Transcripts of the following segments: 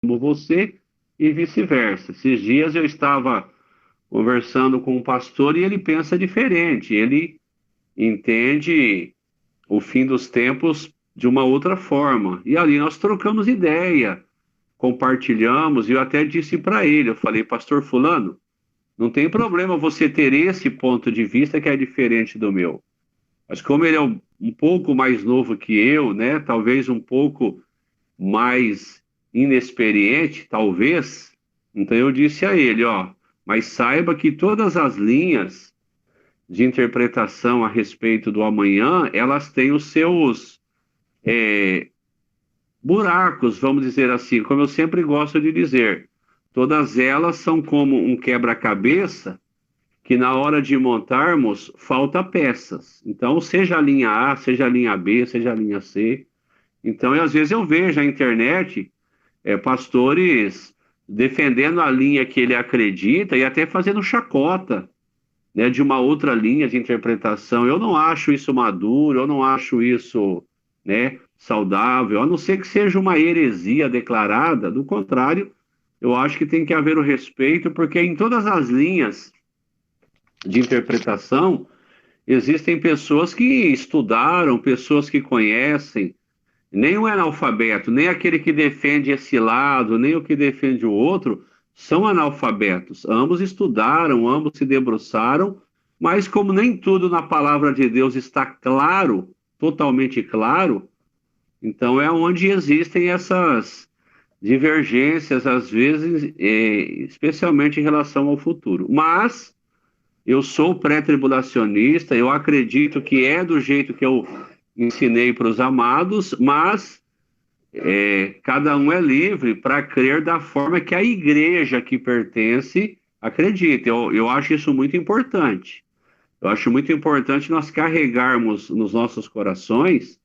como você e vice-versa. Esses dias eu estava conversando com um pastor e ele pensa diferente. Ele entende o fim dos tempos de uma outra forma. E ali nós trocamos ideia, compartilhamos, e eu até disse para ele, eu falei, pastor fulano, não tem problema você ter esse ponto de vista que é diferente do meu. Mas como ele é um pouco mais novo que eu, né? Talvez um pouco mais inexperiente, talvez. Então eu disse a ele, ó, mas saiba que todas as linhas de interpretação a respeito do amanhã, elas têm os seus é, buracos, vamos dizer assim, como eu sempre gosto de dizer. Todas elas são como um quebra-cabeça que na hora de montarmos falta peças. Então, seja a linha A, seja a linha B, seja a linha C. Então, às vezes eu vejo na internet pastores defendendo a linha que ele acredita e até fazendo chacota, né, de uma outra linha de interpretação. Eu não acho isso maduro, eu não acho isso, né, saudável, a não ser que seja uma heresia declarada. Do contrário, eu acho que tem que haver o respeito, porque em todas as linhas de interpretação existem pessoas que estudaram, pessoas que conhecem. Nem o analfabeto, nem aquele que defende esse lado, nem o que defende o outro, são analfabetos. Ambos estudaram, ambos se debruçaram, mas como nem tudo na palavra de Deus está claro, totalmente claro, então é onde existem essas divergências, às vezes, especialmente em relação ao futuro. Mas eu sou pré-tribulacionista, eu acredito que é do jeito que eu ensinei para os amados, mas cada um é livre para crer da forma que a igreja que pertence acredita. Eu acho isso muito importante. Eu acho muito importante nós carregarmos nos nossos corações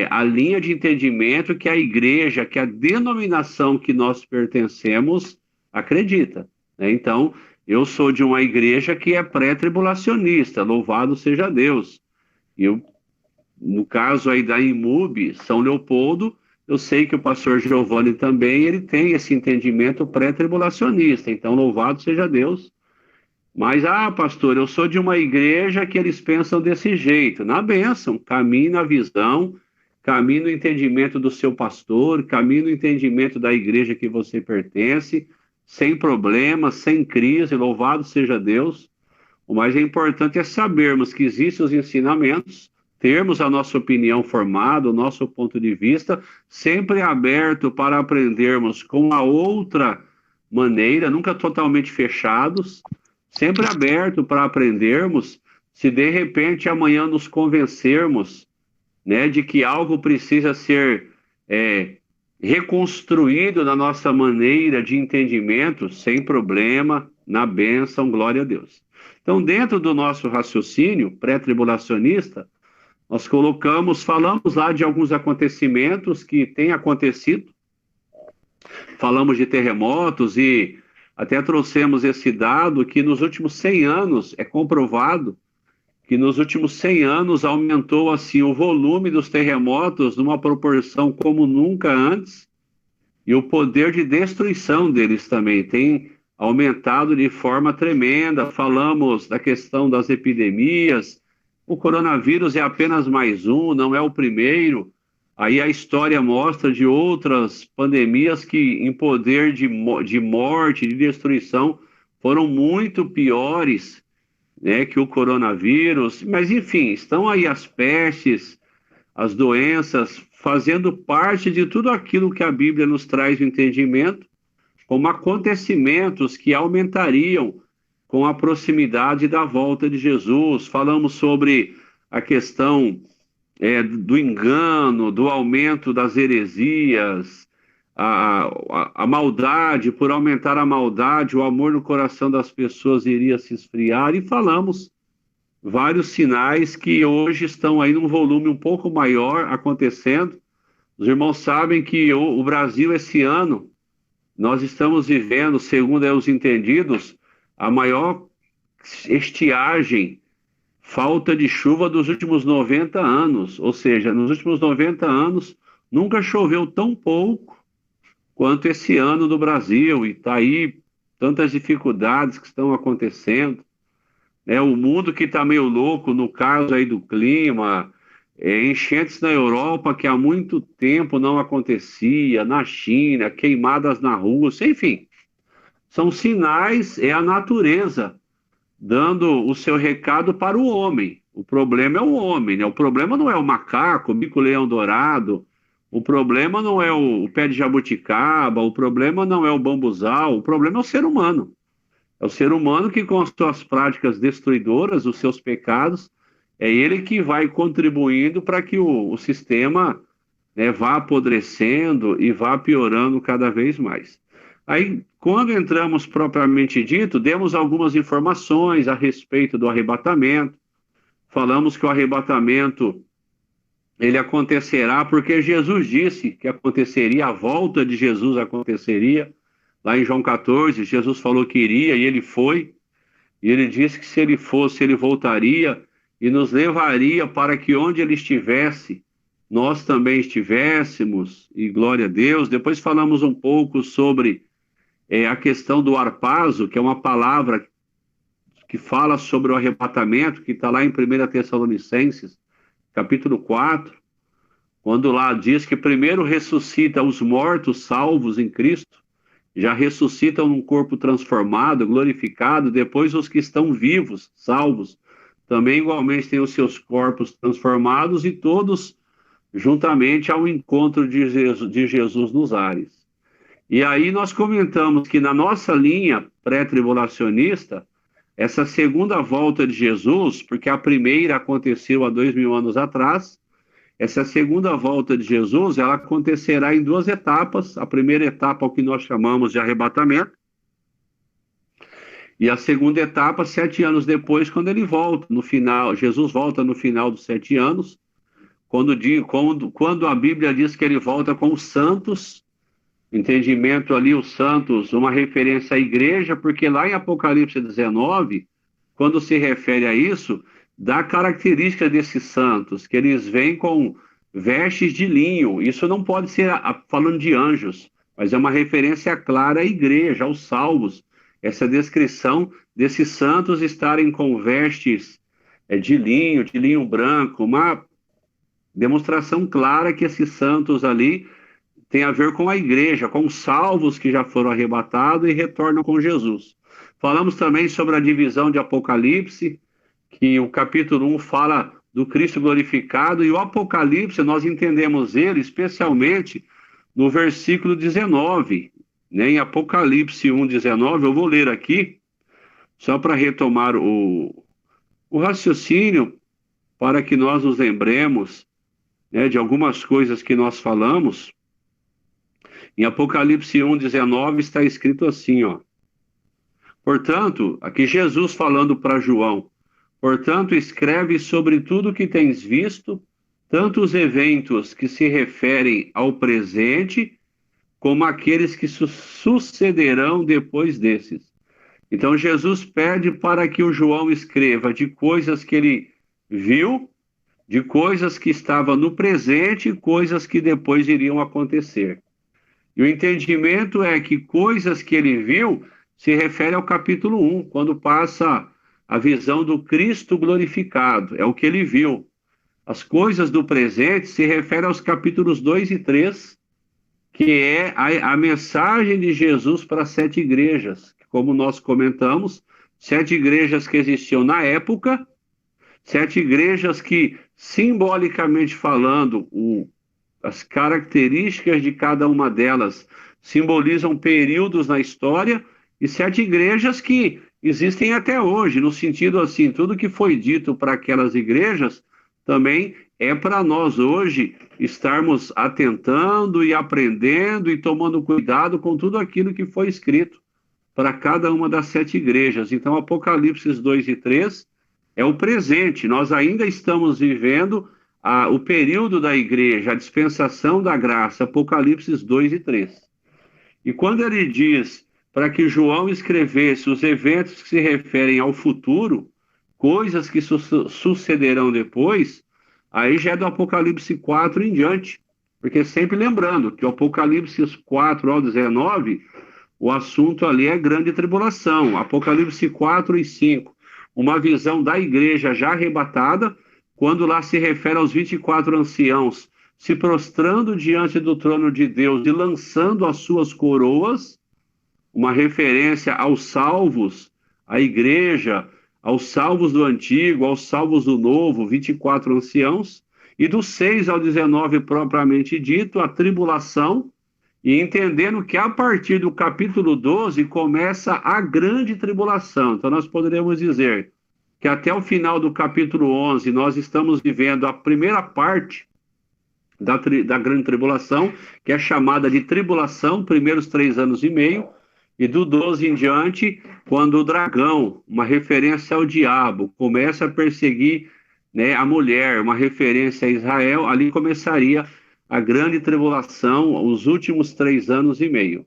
a linha de entendimento que a igreja, que a denominação que nós pertencemos acredita, né? Então, eu sou de uma igreja que é pré-tribulacionista, louvado seja Deus. Eu no caso aí da IMUB, São Leopoldo, eu sei que o pastor Giovanni também, ele tem esse entendimento pré-tribulacionista, então louvado seja Deus. Mas, pastor, eu sou de uma igreja que eles pensam desse jeito. Na bênção, caminhe na visão, caminhe no entendimento do seu pastor, caminhe no entendimento da igreja que você pertence, sem problemas, sem crise, louvado seja Deus. O mais importante é sabermos que existem os ensinamentos, termos a nossa opinião formada, o nosso ponto de vista, sempre aberto para aprendermos com a outra maneira, nunca totalmente fechados, sempre aberto para aprendermos. Se de repente amanhã nos convencermos, né, de que algo precisa ser reconstruído na nossa maneira de entendimento, sem problema, na bênção, glória a Deus. Então, dentro do nosso raciocínio pré-tribulacionista, nós falamos lá de alguns acontecimentos que têm acontecido, falamos de terremotos e até trouxemos esse dado que nos últimos 100 anos, é comprovado que nos últimos 100 anos aumentou assim o volume dos terremotos numa proporção como nunca antes e o poder de destruição deles também tem aumentado de forma tremenda. Falamos da questão das epidemias. O coronavírus é apenas mais um, não é o primeiro. Aí a história mostra de outras pandemias que, em poder de morte, de destruição, foram muito piores, né, que o coronavírus. Mas, enfim, estão aí as pestes, as doenças, fazendo parte de tudo aquilo que a Bíblia nos traz o entendimento, como acontecimentos que aumentariam com a proximidade da volta de Jesus. Falamos sobre a questão do engano, do aumento das heresias, a maldade, por aumentar a maldade, o amor no coração das pessoas iria se esfriar, e falamos vários sinais que hoje estão aí num volume um pouco maior acontecendo. Os irmãos sabem que o Brasil, esse ano, nós estamos vivendo, segundo os entendidos, a maior estiagem, falta de chuva dos últimos 90 anos. Ou seja, nos últimos 90 anos, nunca choveu tão pouco quanto esse ano do Brasil, e está aí tantas dificuldades que estão acontecendo, né? O mundo que está meio louco no caso aí do clima, enchentes na Europa que há muito tempo não acontecia, na China, queimadas na Rússia, enfim, são sinais, é a natureza dando o seu recado para o homem. O problema é o homem, né? O problema não é o macaco, o mico-leão dourado, o problema não é o pé de jabuticaba, o problema não é o bambuzal, o problema é o ser humano. É o ser humano que, com as suas práticas destruidoras, os seus pecados, é ele que vai contribuindo para que o sistema, né, vá apodrecendo e vá piorando cada vez mais. Aí, quando entramos propriamente dito, demos algumas informações a respeito do arrebatamento. Falamos que o arrebatamento ele acontecerá porque Jesus disse que aconteceria, a volta de Jesus aconteceria. Lá em João 14, Jesus falou que iria e ele foi. E ele disse que se ele fosse, ele voltaria e nos levaria para que onde ele estivesse, nós também estivéssemos. E glória a Deus. Depois falamos um pouco sobre a questão do harpazo, que é uma palavra que fala sobre o arrebatamento, que está lá em 1 Tessalonicenses, capítulo 4, quando lá diz que primeiro ressuscita os mortos salvos em Cristo, já ressuscitam num corpo transformado, glorificado, depois os que estão vivos, salvos, também igualmente têm os seus corpos transformados e todos juntamente ao encontro de Jesus nos ares. E aí nós comentamos que na nossa linha pré-tribulacionista, essa segunda volta de Jesus, porque a primeira aconteceu há 2000 anos atrás, essa segunda volta de Jesus, ela acontecerá em duas etapas. A primeira etapa é o que nós chamamos de arrebatamento, e a segunda etapa, 7 anos depois, quando ele volta, no final, Jesus volta no final dos 7 anos, quando a Bíblia diz que ele volta com os santos, entendimento ali, os santos, uma referência à igreja, porque lá em Apocalipse 19, quando se refere a isso, dá característica desses santos, que eles vêm com vestes de linho. Isso não pode ser falando de anjos, mas é uma referência clara à igreja, aos salvos. Essa descrição desses santos estarem com vestes de linho branco, uma demonstração clara que esses santos ali tem a ver com a igreja, com os salvos que já foram arrebatados e retornam com Jesus. Falamos também sobre a divisão de Apocalipse, que o capítulo 1 fala do Cristo glorificado, e o Apocalipse nós entendemos ele especialmente no versículo 19, né? Em Apocalipse 1:19, eu vou ler aqui, só para retomar o raciocínio, para que nós nos lembremos, né, de algumas coisas que nós falamos. Em Apocalipse 1:19 está escrito assim, ó. Portanto, aqui Jesus falando para João, portanto, escreve sobre tudo o que tens visto, tanto os eventos que se referem ao presente, como aqueles que sucederão depois desses. Então, Jesus pede para que o João escreva de coisas que ele viu, de coisas que estavam no presente e coisas que depois iriam acontecer. E o entendimento é que coisas que ele viu se refere ao capítulo 1, quando passa a visão do Cristo glorificado, é o que ele viu. As coisas do presente se referem aos capítulos 2 e 3, que é a mensagem de Jesus para as 7 igrejas, como nós comentamos, 7 igrejas que existiam na época, 7 igrejas que, simbolicamente falando, as características de cada uma delas simbolizam períodos na história, e 7 igrejas que existem até hoje, no sentido assim, tudo que foi dito para aquelas igrejas também é para nós hoje estarmos atentando e aprendendo e tomando cuidado com tudo aquilo que foi escrito para cada uma das 7 igrejas. Então, Apocalipse 2 e 3 é o presente, nós ainda estamos vivendo o período da igreja, a dispensação da graça, Apocalipse 2 e 3. E quando ele diz para que João escrevesse os eventos que se referem ao futuro, coisas que sucederão depois, aí já é do Apocalipse 4 em diante, Porque sempre lembrando que o Apocalipse 4 ao 19, o assunto ali é grande tribulação. Apocalipse 4 e 5, uma visão da igreja já arrebatada, quando lá se refere aos 24 anciãos se prostrando diante do trono de Deus e lançando as suas coroas, uma referência aos salvos, à igreja, aos salvos do antigo, aos salvos do novo, 24 anciãos, e do 6 ao 19 propriamente dito, a tribulação, e entendendo que a partir do capítulo 12 começa a grande tribulação. Então nós poderíamos dizer que até o final do capítulo 11 nós estamos vivendo a primeira parte da grande tribulação, que é chamada de tribulação, primeiros 3 anos e meio, e do 12 em diante, quando o dragão, uma referência ao diabo, começa a perseguir, né, a mulher, uma referência a Israel, ali começaria a grande tribulação, os últimos 3 anos e meio.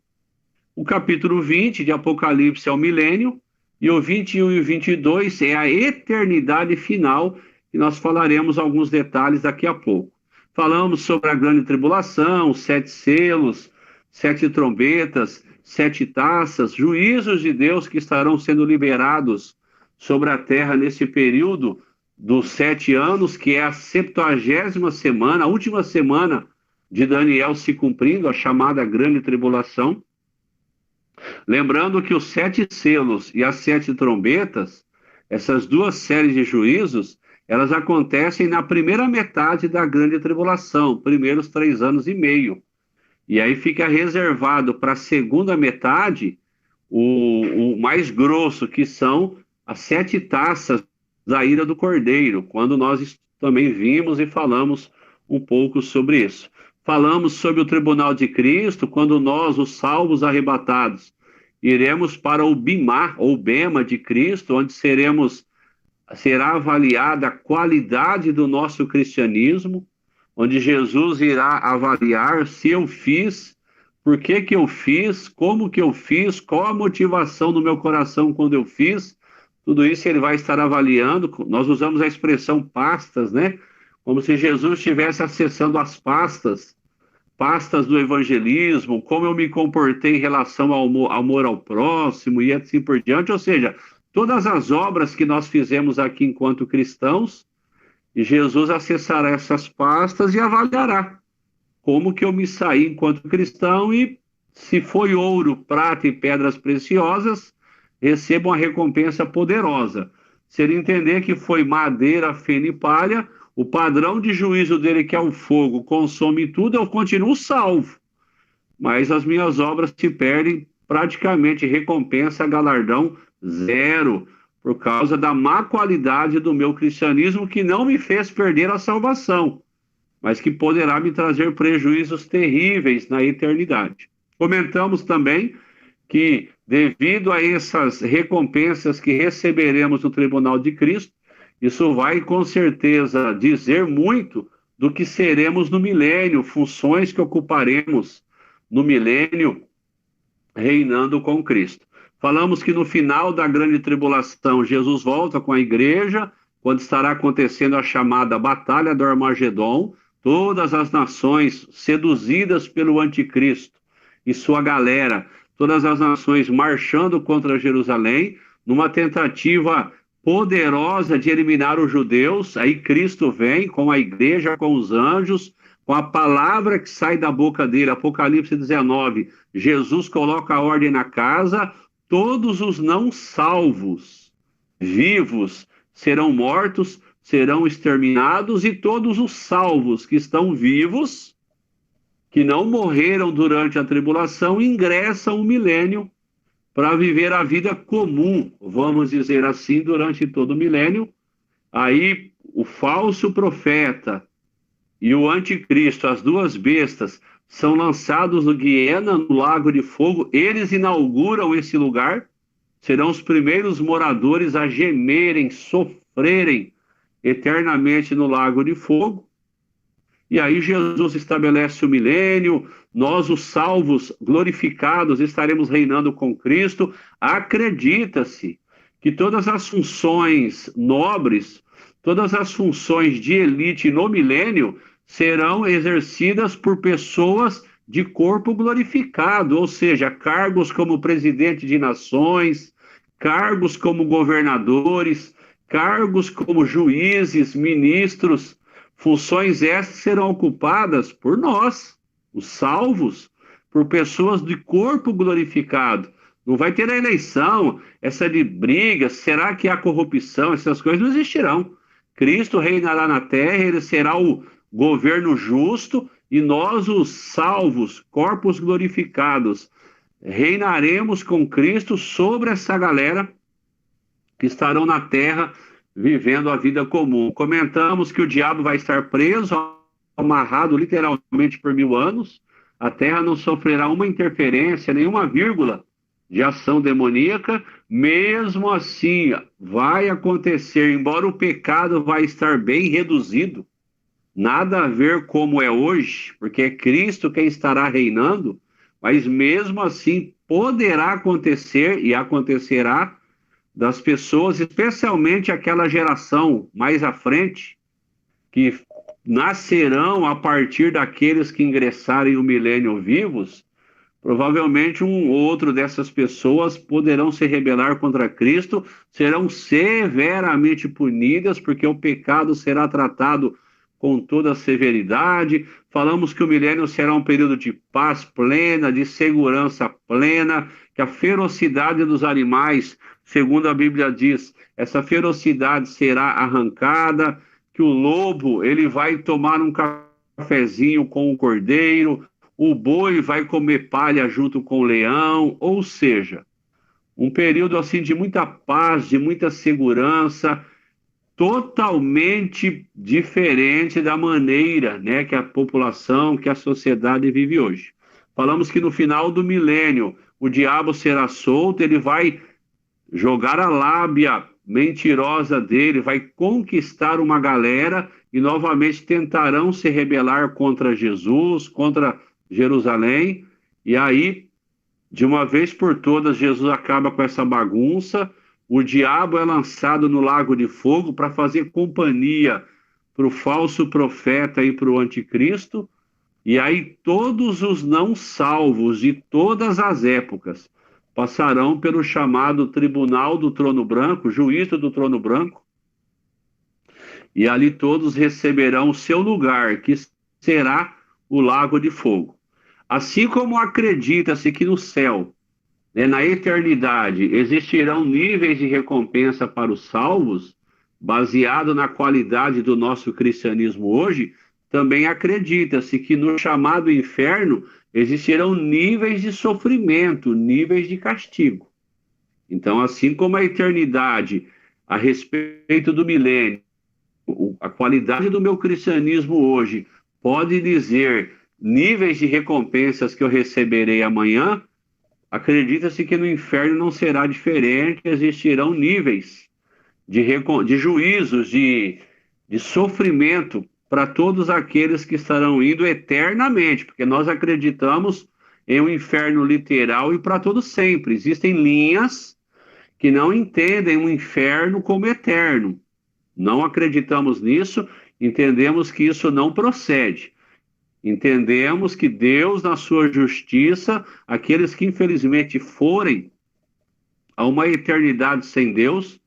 O capítulo 20 de Apocalipse é o milênio, e o 21 e o 22 é a eternidade final, e nós falaremos alguns detalhes daqui a pouco. Falamos sobre a grande tribulação, 7 selos, 7 trombetas, 7 taças, juízos de Deus que estarão sendo liberados sobre a terra nesse período dos 7 anos, que é a 70ª semana, a última semana de Daniel se cumprindo, a chamada grande tribulação. Lembrando que os 7 selos e as 7 trombetas, essas duas séries de juízos, elas acontecem na primeira metade da grande tribulação, primeiros 3 anos e meio. E aí fica reservado para a segunda metade o mais grosso, que são as 7 taças da ira do Cordeiro, quando nós também vimos e falamos um pouco sobre isso. Falamos sobre o tribunal de Cristo, quando nós, os salvos arrebatados, iremos para o Bimá, ou Bema de Cristo, onde será avaliada a qualidade do nosso cristianismo, onde Jesus irá avaliar se eu fiz, por que que eu fiz, como que eu fiz, qual a motivação do meu coração quando eu fiz. Tudo isso ele vai estar avaliando. Nós usamos a expressão pastas, né? Como se Jesus estivesse acessando as pastas do evangelismo, como eu me comportei em relação ao amor ao próximo e assim por diante. Ou seja, todas as obras que nós fizemos aqui enquanto cristãos, e Jesus acessará essas pastas e avaliará como que eu me saí enquanto cristão, e se foi ouro, prata e pedras preciosas, recebo uma recompensa poderosa. Se ele entender que foi madeira, feno e palha, o padrão de juízo dele, que é o fogo, consome tudo, eu continuo salvo. Mas as minhas obras se perdem, praticamente recompensa, galardão zero, por causa da má qualidade do meu cristianismo, que não me fez perder a salvação, mas que poderá me trazer prejuízos terríveis na eternidade. Comentamos também que, devido a essas recompensas que receberemos no tribunal de Cristo, isso vai com certeza dizer muito do que seremos no milênio, funções que ocuparemos no milênio, reinando com Cristo. Falamos que no final da grande tribulação, Jesus volta com a igreja, quando estará acontecendo a chamada Batalha do Armagedon, todas as nações seduzidas pelo anticristo e sua galera, todas as nações marchando contra Jerusalém, numa tentativa poderosa de eliminar os judeus. Aí Cristo vem com a igreja, com os anjos, com a palavra que sai da boca dele, Apocalipse 19, Jesus coloca a ordem na casa, todos os não salvos, vivos, serão mortos, serão exterminados, e todos os salvos que estão vivos, que não morreram durante a tribulação, ingressam o milênio para viver a vida comum, vamos dizer assim, durante todo o milênio. Aí o falso profeta e o anticristo, as duas bestas, são lançados no Guiena, no lago de fogo. Eles inauguram esse lugar, serão os primeiros moradores a gemerem, sofrerem eternamente no lago de fogo. E aí Jesus estabelece o milênio, nós, os salvos glorificados, estaremos reinando com Cristo. Acredita-se que todas as funções nobres, todas as funções de elite no milênio serão exercidas por pessoas de corpo glorificado, ou seja, cargos como presidente de nações, cargos como governadores, cargos como juízes, ministros, funções essas serão ocupadas por nós, os salvos, por pessoas de corpo glorificado. Não vai ter a eleição, essa de briga, será que há corrupção? Essas coisas não existirão. Cristo reinará na terra, ele será o governo justo e nós, os salvos, corpos glorificados, reinaremos com Cristo sobre essa galera que estarão na terra vivendo a vida comum. Comentamos que o diabo vai estar preso, amarrado literalmente por 1000 anos, a terra não sofrerá uma interferência, nenhuma vírgula de ação demoníaca, mesmo assim vai acontecer, embora o pecado vai estar bem reduzido, nada a ver como é hoje, porque é Cristo quem estará reinando, mas mesmo assim poderá acontecer e acontecerá das pessoas, especialmente aquela geração mais à frente, que nascerão a partir daqueles que ingressarem o milênio vivos, provavelmente um ou outro dessas pessoas poderão se rebelar contra Cristo, serão severamente punidas, porque o pecado será tratado com toda a severidade. Falamos que o milênio será um período de paz plena, de segurança plena, que a ferocidade dos animais, segundo a Bíblia diz, essa ferocidade será arrancada, que o lobo ele vai tomar um cafezinho com o cordeiro, o boi vai comer palha junto com o leão, ou seja, um período assim de muita paz, de muita segurança, totalmente diferente da maneira, né, que a população, que a sociedade vive hoje. Falamos que no final do milênio o diabo será solto, ele vai jogar a lábia mentirosa dele, vai conquistar uma galera e novamente tentarão se rebelar contra Jesus, contra Jerusalém, e aí, de uma vez por todas, Jesus acaba com essa bagunça, o diabo é lançado no lago de fogo para fazer companhia para o falso profeta e para o anticristo, e aí todos os não salvos de todas as épocas passarão pelo chamado Tribunal do Trono Branco, Juízo do Trono Branco, e ali todos receberão o seu lugar, que será o lago de fogo. Assim como acredita-se que no céu, né, na eternidade, existirão níveis de recompensa para os salvos, baseado na qualidade do nosso cristianismo hoje, também acredita-se que no chamado inferno existirão níveis de sofrimento, níveis de castigo. Então, assim como a eternidade, a respeito do milênio, a qualidade do meu cristianismo hoje pode dizer níveis de recompensas que eu receberei amanhã, acredita-se que no inferno não será diferente, existirão níveis de juízos, de sofrimento para todos aqueles que estarão indo eternamente, porque nós acreditamos em um inferno literal e para todo sempre. Existem linhas que não entendem o inferno como eterno. Não acreditamos nisso, entendemos que isso não procede. Entendemos que Deus, na sua justiça, aqueles que infelizmente forem a uma eternidade sem Deus,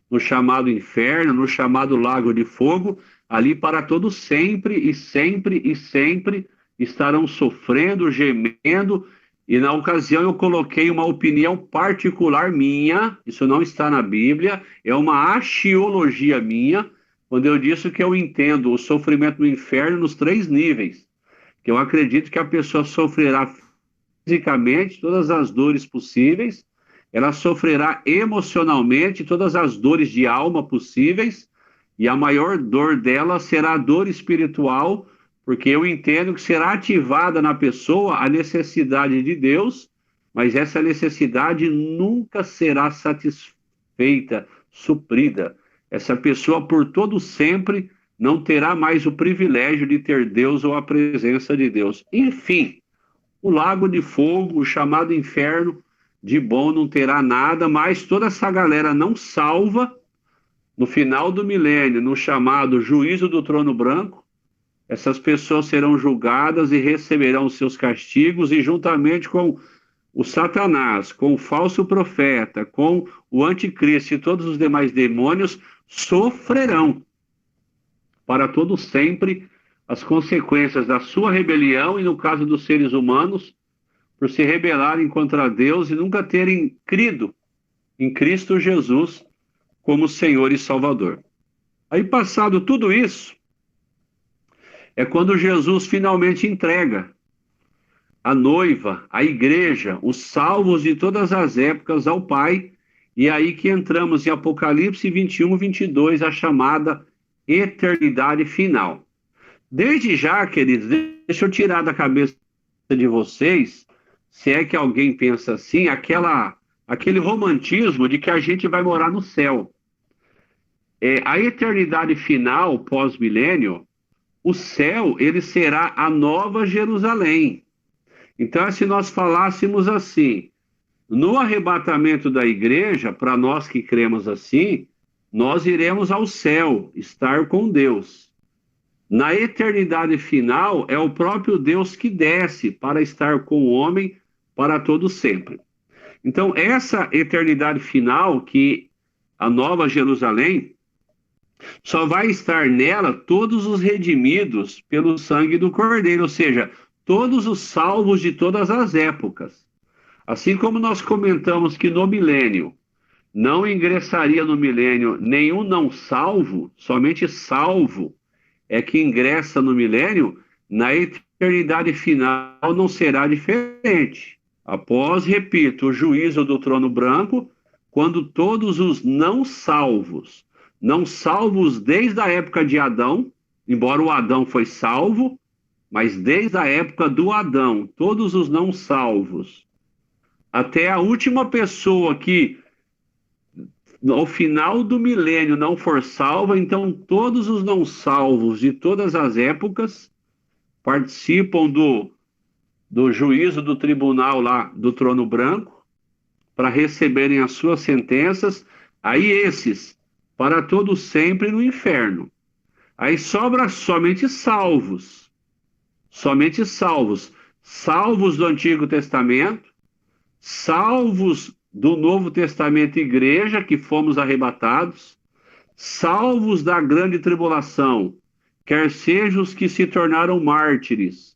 no chamado inferno, no chamado lago de fogo, ali para todos sempre e sempre e sempre estarão sofrendo, gemendo, e na ocasião eu coloquei uma opinião particular minha, isso não está na Bíblia, é uma axiologia minha, quando eu disse que eu entendo o sofrimento do inferno nos 3 níveis, que eu acredito que a pessoa sofrerá fisicamente todas as dores possíveis, ela sofrerá emocionalmente todas as dores de alma possíveis, e a maior dor dela será a dor espiritual, porque eu entendo que será ativada na pessoa a necessidade de Deus, mas essa necessidade nunca será satisfeita, suprida. Essa pessoa, por todo sempre, não terá mais o privilégio de ter Deus ou a presença de Deus. Enfim, o lago de fogo, o chamado inferno, de bom não terá nada, mas toda essa galera não salva, no final do milênio, no chamado juízo do trono branco, essas pessoas serão julgadas e receberão seus castigos, e juntamente com o Satanás, com o falso profeta, com o anticristo e todos os demais demônios, sofrerão para todo sempre as consequências da sua rebelião e, no caso dos seres humanos, por se rebelarem contra Deus e nunca terem crido em Cristo Jesus como Senhor e Salvador. Aí, passado tudo isso, é quando Jesus finalmente entrega a noiva, a igreja, os salvos de todas as épocas ao Pai, e é aí que entramos em Apocalipse 21, 22, a chamada eternidade final. Desde já, queridos, deixa eu tirar da cabeça de vocês, se é que alguém pensa assim, aquele romantismo de que a gente vai morar no céu. A eternidade final, pós-milênio, o céu, ele será a nova Jerusalém. Então, se nós falássemos assim, no arrebatamento da igreja, para nós que cremos assim, nós iremos ao céu, estar com Deus. Na eternidade final, é o próprio Deus que desce para estar com o homem para todo sempre. Então, essa eternidade final, que a nova Jerusalém, só vai estar nela todos os redimidos pelo sangue do Cordeiro, ou seja, todos os salvos de todas as épocas. Assim como nós comentamos que no milênio não ingressaria no milênio nenhum não salvo, somente salvo é que ingressa no milênio, na eternidade final não será diferente. Após, repito, o juízo do trono branco, quando todos os não salvos desde a época de Adão, embora o Adão foi salvo, mas desde a época do Adão, todos os não salvos, até a última pessoa que ao final do milênio não for salva, então todos os não salvos de todas as épocas participam do juízo do tribunal lá do trono branco para receberem as suas sentenças. Aí esses, para todo sempre no inferno. Aí sobra somente salvos. Somente salvos. Salvos do Antigo Testamento, salvos do Novo Testamento igreja, que fomos arrebatados, salvos da grande tribulação, quer sejam os que se tornaram mártires,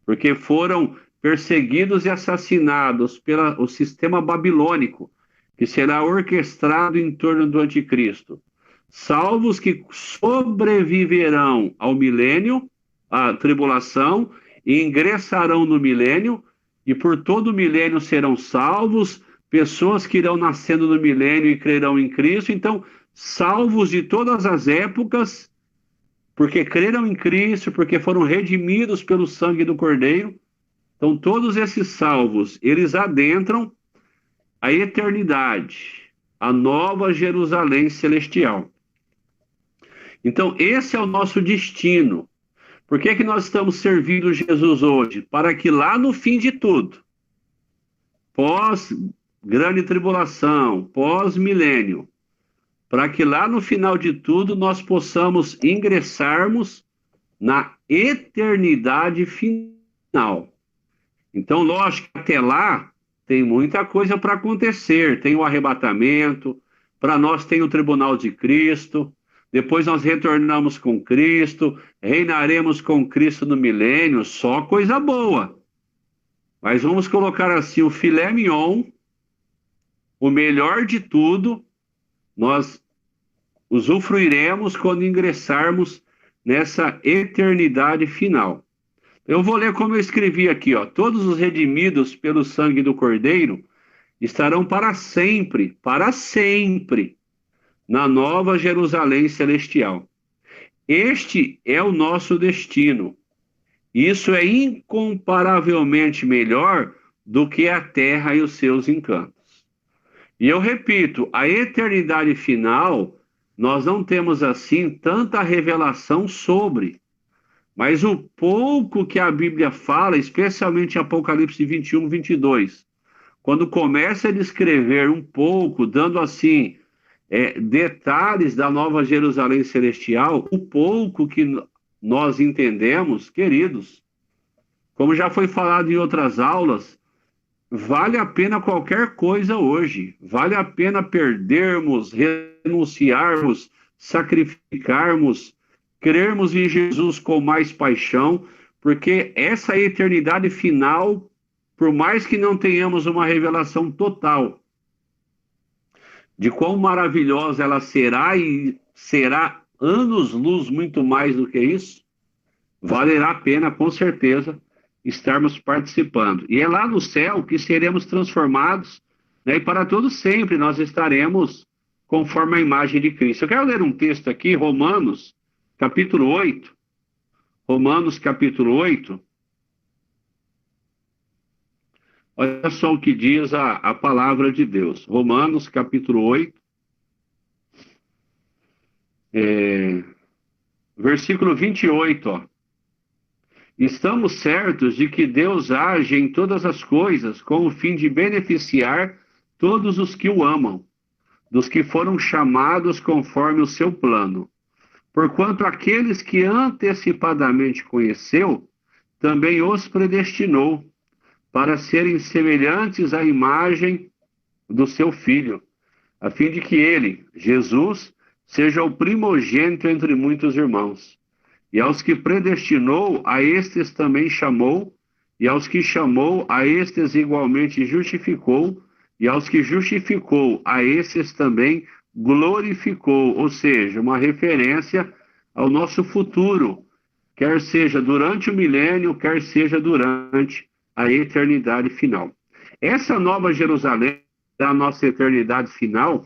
porque foram perseguidos e assassinados pelo sistema babilônico, que será orquestrado em torno do anticristo. Salvos que sobreviverão ao milênio, à tribulação, e ingressarão no milênio, e por todo o milênio serão salvos, pessoas que irão nascendo no milênio e crerão em Cristo. Então, salvos de todas as épocas, porque creram em Cristo, porque foram redimidos pelo sangue do Cordeiro. Então, todos esses salvos, eles adentram a eternidade, a nova Jerusalém celestial. Então, esse é o nosso destino. Por que nós estamos servindo Jesus hoje? Para que lá no fim de tudo, pós grande tribulação, pós-milênio, para que lá no final de tudo nós possamos ingressarmos na eternidade final. Então, lógico que até lá tem muita coisa para acontecer. Tem o arrebatamento, para nós tem o tribunal de Cristo, depois nós retornamos com Cristo, reinaremos com Cristo no milênio, só coisa boa. Mas vamos colocar assim, o filé mignon, o melhor de tudo, nós usufruiremos quando ingressarmos nessa eternidade final. Eu vou ler como eu escrevi aqui, ó. Todos os redimidos pelo sangue do Cordeiro estarão para sempre, na nova Jerusalém celestial. Este é o nosso destino. Isso é incomparavelmente melhor do que a terra e os seus encantos. E eu repito, a eternidade final, nós não temos assim tanta revelação sobre. Mas o pouco que a Bíblia fala, especialmente em Apocalipse 21, 22, quando começa a descrever um pouco, dando assim detalhes da nova Jerusalém celestial, o pouco que nós entendemos, queridos, como já foi falado em outras aulas, vale a pena qualquer coisa hoje. Vale a pena perdermos, renunciarmos, sacrificarmos, crermos em Jesus com mais paixão, porque essa eternidade final, por mais que não tenhamos uma revelação total de quão maravilhosa ela será e será anos-luz muito mais do que isso, valerá a pena, com certeza, estarmos participando. E é lá no céu que seremos transformados, né, e para todo sempre nós estaremos conforme a imagem de Cristo. Eu quero ler um texto aqui, Romanos, capítulo 8. Romanos, capítulo 8. Olha só o que diz a palavra de Deus. Romanos, capítulo 8, versículo 28, ó. Estamos certos de que Deus age em todas as coisas com o fim de beneficiar todos os que o amam, dos que foram chamados conforme o seu plano. Porquanto aqueles que antecipadamente conheceu, também os predestinou para serem semelhantes à imagem do seu Filho, a fim de que ele, Jesus, seja o primogênito entre muitos irmãos. E aos que predestinou, a estes também chamou, e aos que chamou, a estes igualmente justificou, e aos que justificou, a estes também glorificou, ou seja, uma referência ao nosso futuro, quer seja durante o milênio, quer seja durante a eternidade final. Essa nova Jerusalém, da nossa eternidade final,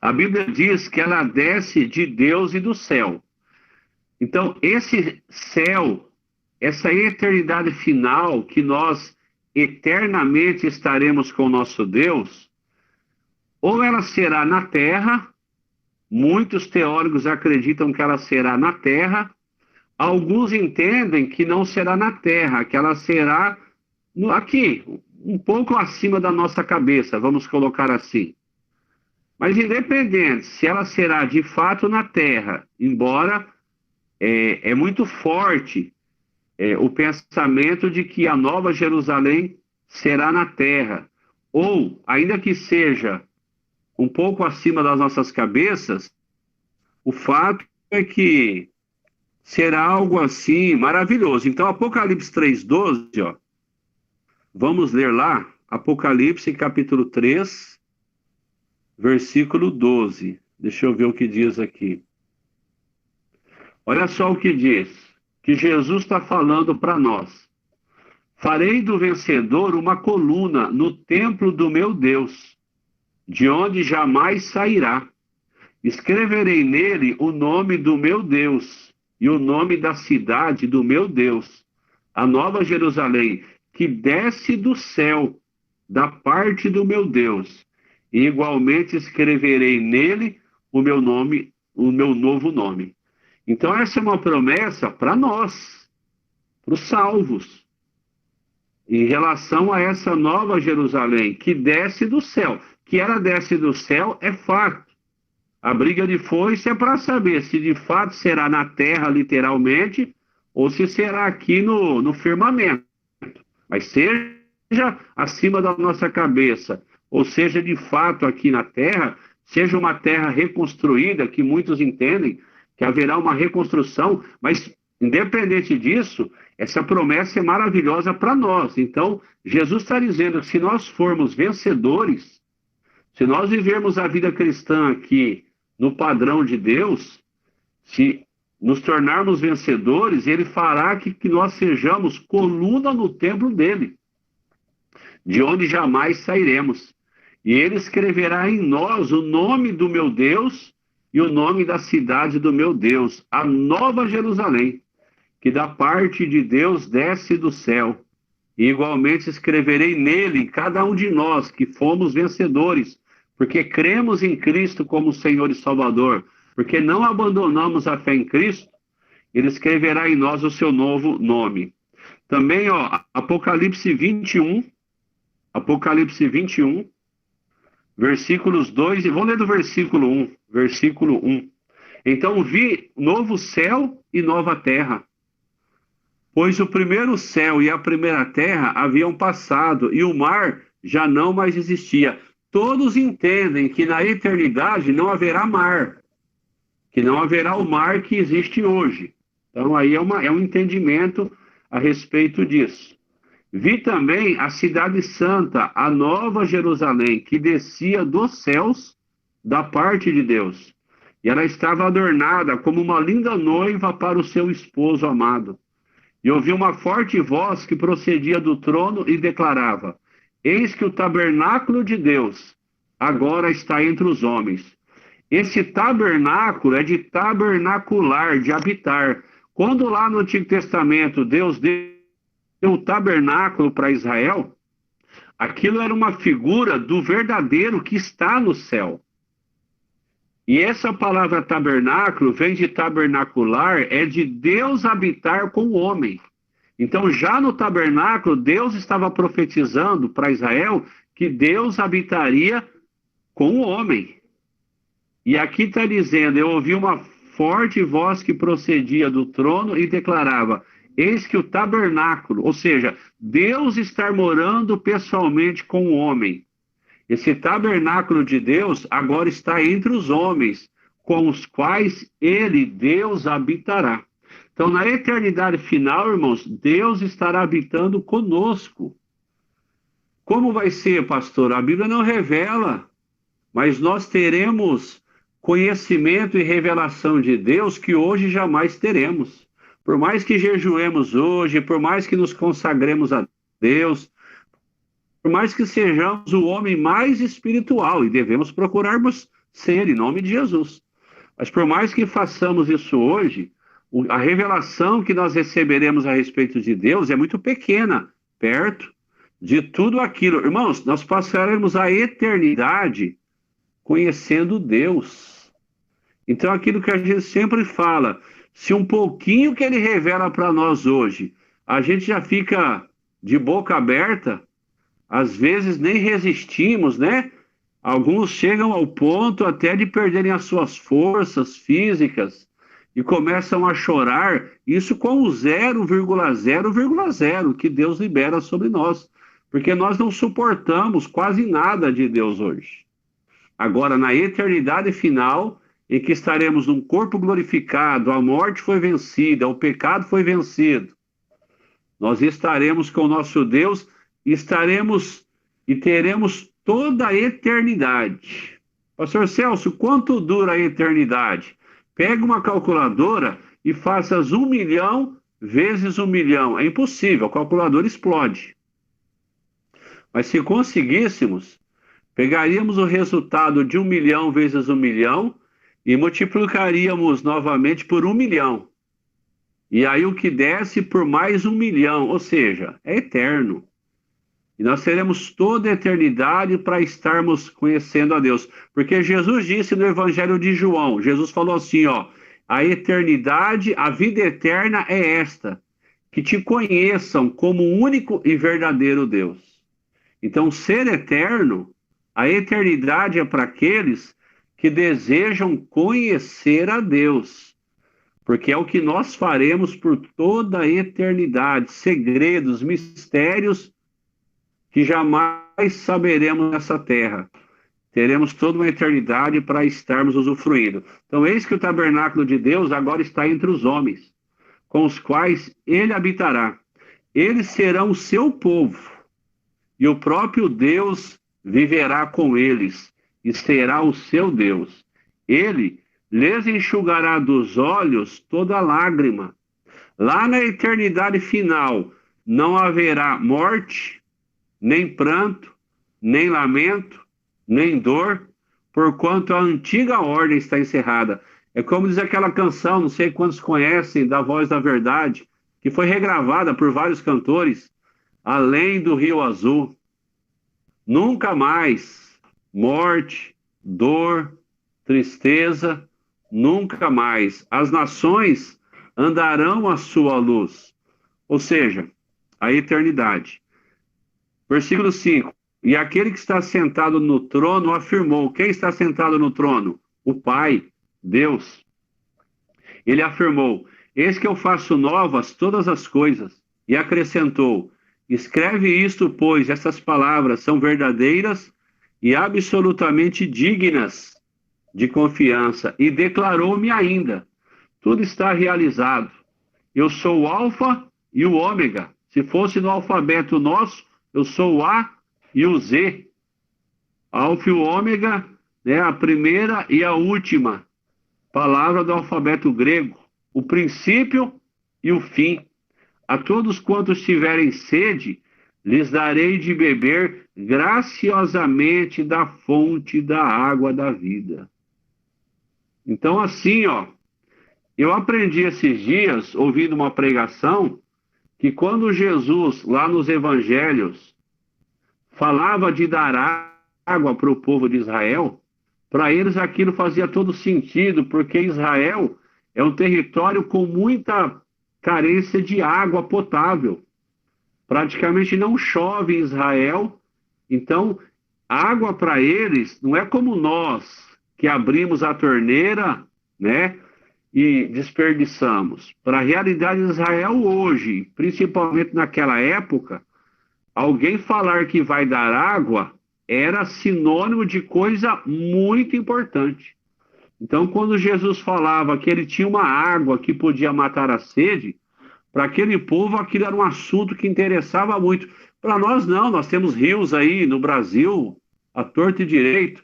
a Bíblia diz que ela desce de Deus e do céu. Então, esse céu, essa eternidade final, que nós eternamente estaremos com o nosso Deus, ou ela será na terra, muitos teólogos acreditam que ela será na terra, alguns entendem que não será na terra, que ela será aqui, um pouco acima da nossa cabeça, vamos colocar assim. Mas independente se ela será de fato na terra, embora é muito forte o pensamento de que a Nova Jerusalém será na terra, ou, ainda que seja um pouco acima das nossas cabeças, o fato é que será algo assim maravilhoso. Então, Apocalipse 3,12, ó, vamos ler lá, Apocalipse capítulo 3, versículo 12. Deixa eu ver o que diz aqui. Olha só o que diz, que Jesus está falando para nós. Farei do vencedor uma coluna no templo do meu Deus, de onde jamais sairá. Escreverei nele o nome do meu Deus e o nome da cidade do meu Deus, a nova Jerusalém, que desce do céu, da parte do meu Deus. E igualmente escreverei nele o meu nome, o meu novo nome. Então essa é uma promessa para nós, para os salvos, em relação a essa nova Jerusalém, que desce do céu. Que ela desce do céu é fato. A briga de foice é para saber se de fato será na terra, literalmente, ou se será aqui no firmamento. Mas seja acima da nossa cabeça, ou seja de fato aqui na terra, seja uma terra reconstruída, que muitos entendem que haverá uma reconstrução, mas independente disso, essa promessa é maravilhosa para nós. Então, Jesus está dizendo que se nós formos vencedores, se nós vivermos a vida cristã aqui no padrão de Deus, se nos tornarmos vencedores, Ele fará que nós sejamos coluna no templo dele, de onde jamais sairemos. E Ele escreverá em nós o nome do meu Deus e o nome da cidade do meu Deus, a nova Jerusalém, que da parte de Deus desce do céu. E igualmente escreverei nele, em cada um de nós, que fomos vencedores, porque cremos em Cristo como Senhor e Salvador, porque não abandonamos a fé em Cristo, Ele escreverá em nós o seu novo nome. Também, ó, Apocalipse 21, versículos 2, e vamos ler do versículo 1, Então vi novo céu e nova terra, pois o primeiro céu e a primeira terra haviam passado e o mar já não mais existia. Todos entendem que na eternidade não haverá mar, que não haverá o mar que existe hoje. Então aí é um entendimento a respeito disso. Vi também a cidade santa, a nova Jerusalém, que descia dos céus da parte de Deus. E ela estava adornada como uma linda noiva para o seu esposo amado. E ouvi uma forte voz que procedia do trono e declarava: Eis que o tabernáculo de Deus agora está entre os homens. Esse tabernáculo é de tabernacular, de habitar. Quando lá no Antigo Testamento Deus deu o tabernáculo para Israel, aquilo era uma figura do verdadeiro que está no céu. E essa palavra tabernáculo vem de tabernacular, é de Deus habitar com o homem. Então, já no tabernáculo, Deus estava profetizando para Israel que Deus habitaria com o homem. E aqui está dizendo: eu ouvi uma forte voz que procedia do trono e declarava: eis que o tabernáculo, ou seja, Deus estar morando pessoalmente com o homem. Esse tabernáculo de Deus agora está entre os homens, com os quais ele, Deus, habitará. Então, na eternidade final, irmãos, Deus estará habitando conosco. Como vai ser, pastor? A Bíblia não revela, mas nós teremos conhecimento e revelação de Deus que hoje jamais teremos. Por mais que jejuemos hoje, por mais que nos consagremos a Deus, por mais que sejamos o homem mais espiritual, e devemos procurarmos ser, em nome de Jesus. Mas por mais que façamos isso hoje, a revelação que nós receberemos a respeito de Deus é muito pequena, perto de tudo aquilo. Irmãos, nós passaremos a eternidade conhecendo Deus. Então, aquilo que a gente sempre fala, se um pouquinho que ele revela para nós hoje, a gente já fica de boca aberta, às vezes nem resistimos, né? Alguns chegam ao ponto até de perderem as suas forças físicas e começam a chorar, isso com o 0,0,0 que Deus libera sobre nós, porque nós não suportamos quase nada de Deus hoje. Agora, na eternidade final, em que estaremos num corpo glorificado, a morte foi vencida, o pecado foi vencido, nós estaremos com o nosso Deus, estaremos e teremos toda a eternidade. Pastor Celso, quanto dura a eternidade? Pega uma calculadora e faças 1 milhão vezes 1 milhão. É impossível, a calculadora explode. Mas se conseguíssemos, pegaríamos o resultado de 1 milhão vezes 1 milhão e multiplicaríamos novamente por 1 milhão. E aí o que desce por mais 1 milhão, ou seja, é eterno. E nós teremos toda a eternidade para estarmos conhecendo a Deus. Porque Jesus disse no Evangelho de João, Jesus falou assim, ó, a eternidade, a vida eterna é esta, que te conheçam como único e verdadeiro Deus. Então, ser eterno, a eternidade é para aqueles que desejam conhecer a Deus. Porque é o que nós faremos por toda a eternidade, segredos, mistérios, que jamais saberemos nessa terra. Teremos toda uma eternidade para estarmos usufruindo. Então, eis que o tabernáculo de Deus agora está entre os homens, com os quais ele habitará. Eles serão o seu povo, e o próprio Deus viverá com eles, e será o seu Deus. Ele lhes enxugará dos olhos toda lágrima. Lá na eternidade final, não haverá morte, nem pranto, nem lamento, nem dor, porquanto a antiga ordem está encerrada. É como diz aquela canção, não sei quantos conhecem, da Voz da Verdade, que foi regravada por vários cantores, Além do Rio Azul. Nunca mais morte, dor, tristeza, nunca mais. As nações andarão à sua luz, ou seja, a eternidade. Versículo 5. E aquele que está sentado no trono afirmou. Quem está sentado no trono? O Pai, Deus. Ele afirmou: Eis que eu faço novas todas as coisas. E acrescentou: Escreve isto, pois essas palavras são verdadeiras e absolutamente dignas de confiança. E declarou-me ainda: Tudo está realizado. Eu sou o Alfa e o Ômega. Se fosse no alfabeto nosso, eu sou o A e o Z. Alfa e o Ômega, né, a primeira e a última palavra do alfabeto grego, o princípio e o fim. A todos quantos tiverem sede, lhes darei de beber graciosamente da fonte da água da vida. Então, assim, ó, eu aprendi esses dias, ouvindo uma pregação, que quando Jesus, lá nos evangelhos, falava de dar água para o povo de Israel, para eles aquilo fazia todo sentido, porque Israel é um território com muita carência de água potável. Praticamente não chove em Israel, então água para eles não é como nós, que abrimos a torneira, né, e desperdiçamos. Para a realidade de Israel hoje, principalmente naquela época, alguém falar que vai dar água era sinônimo de coisa muito importante. Então, quando Jesus falava que ele tinha uma água que podia matar a sede, para aquele povo aquilo era um assunto que interessava muito. Para nós não, nós temos rios aí no Brasil, à torto e direito.